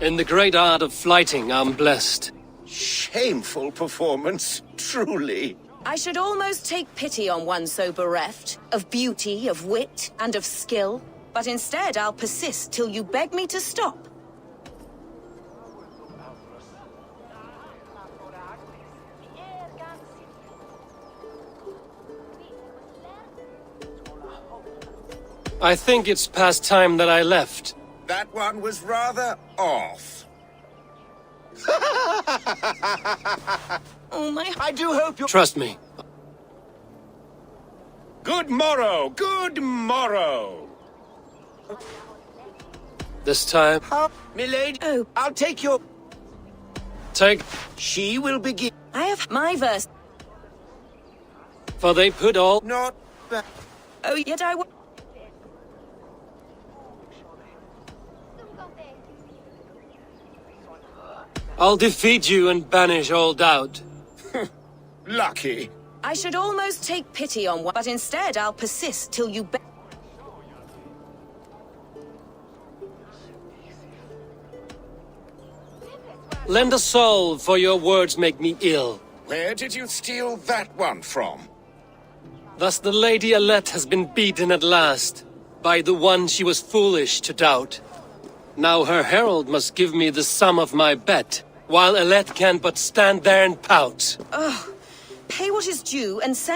B: In the great art of flighting, I'm blessed.
D: Shameful performance, truly.
V: I should almost take pity on one so bereft, of beauty, of wit, and of skill. But instead, I'll persist till you beg me to stop.
B: I think it's past time that I left.
D: That one was rather off.
V: Oh my...
D: I do hope you...
B: Trust me.
D: Good morrow, good morrow.
B: This time...
D: Milady, I'll take your...
B: Take...
D: She will begin.
V: I have my verse.
B: For they put all...
D: Not bad.
V: Oh, yet I...
B: I'll defeat you and banish all doubt.
D: Lucky.
V: I should almost take pity on one, but instead I'll persist till you beg.
B: Lend a soul, for your words make me ill.
D: Where did you steal that one from?
B: Thus the Lady Alette has been beaten at last, by the one she was foolish to doubt. Now her herald must give me the sum of my bet, while Alette can but stand there and pout.
V: Oh, pay what is due and send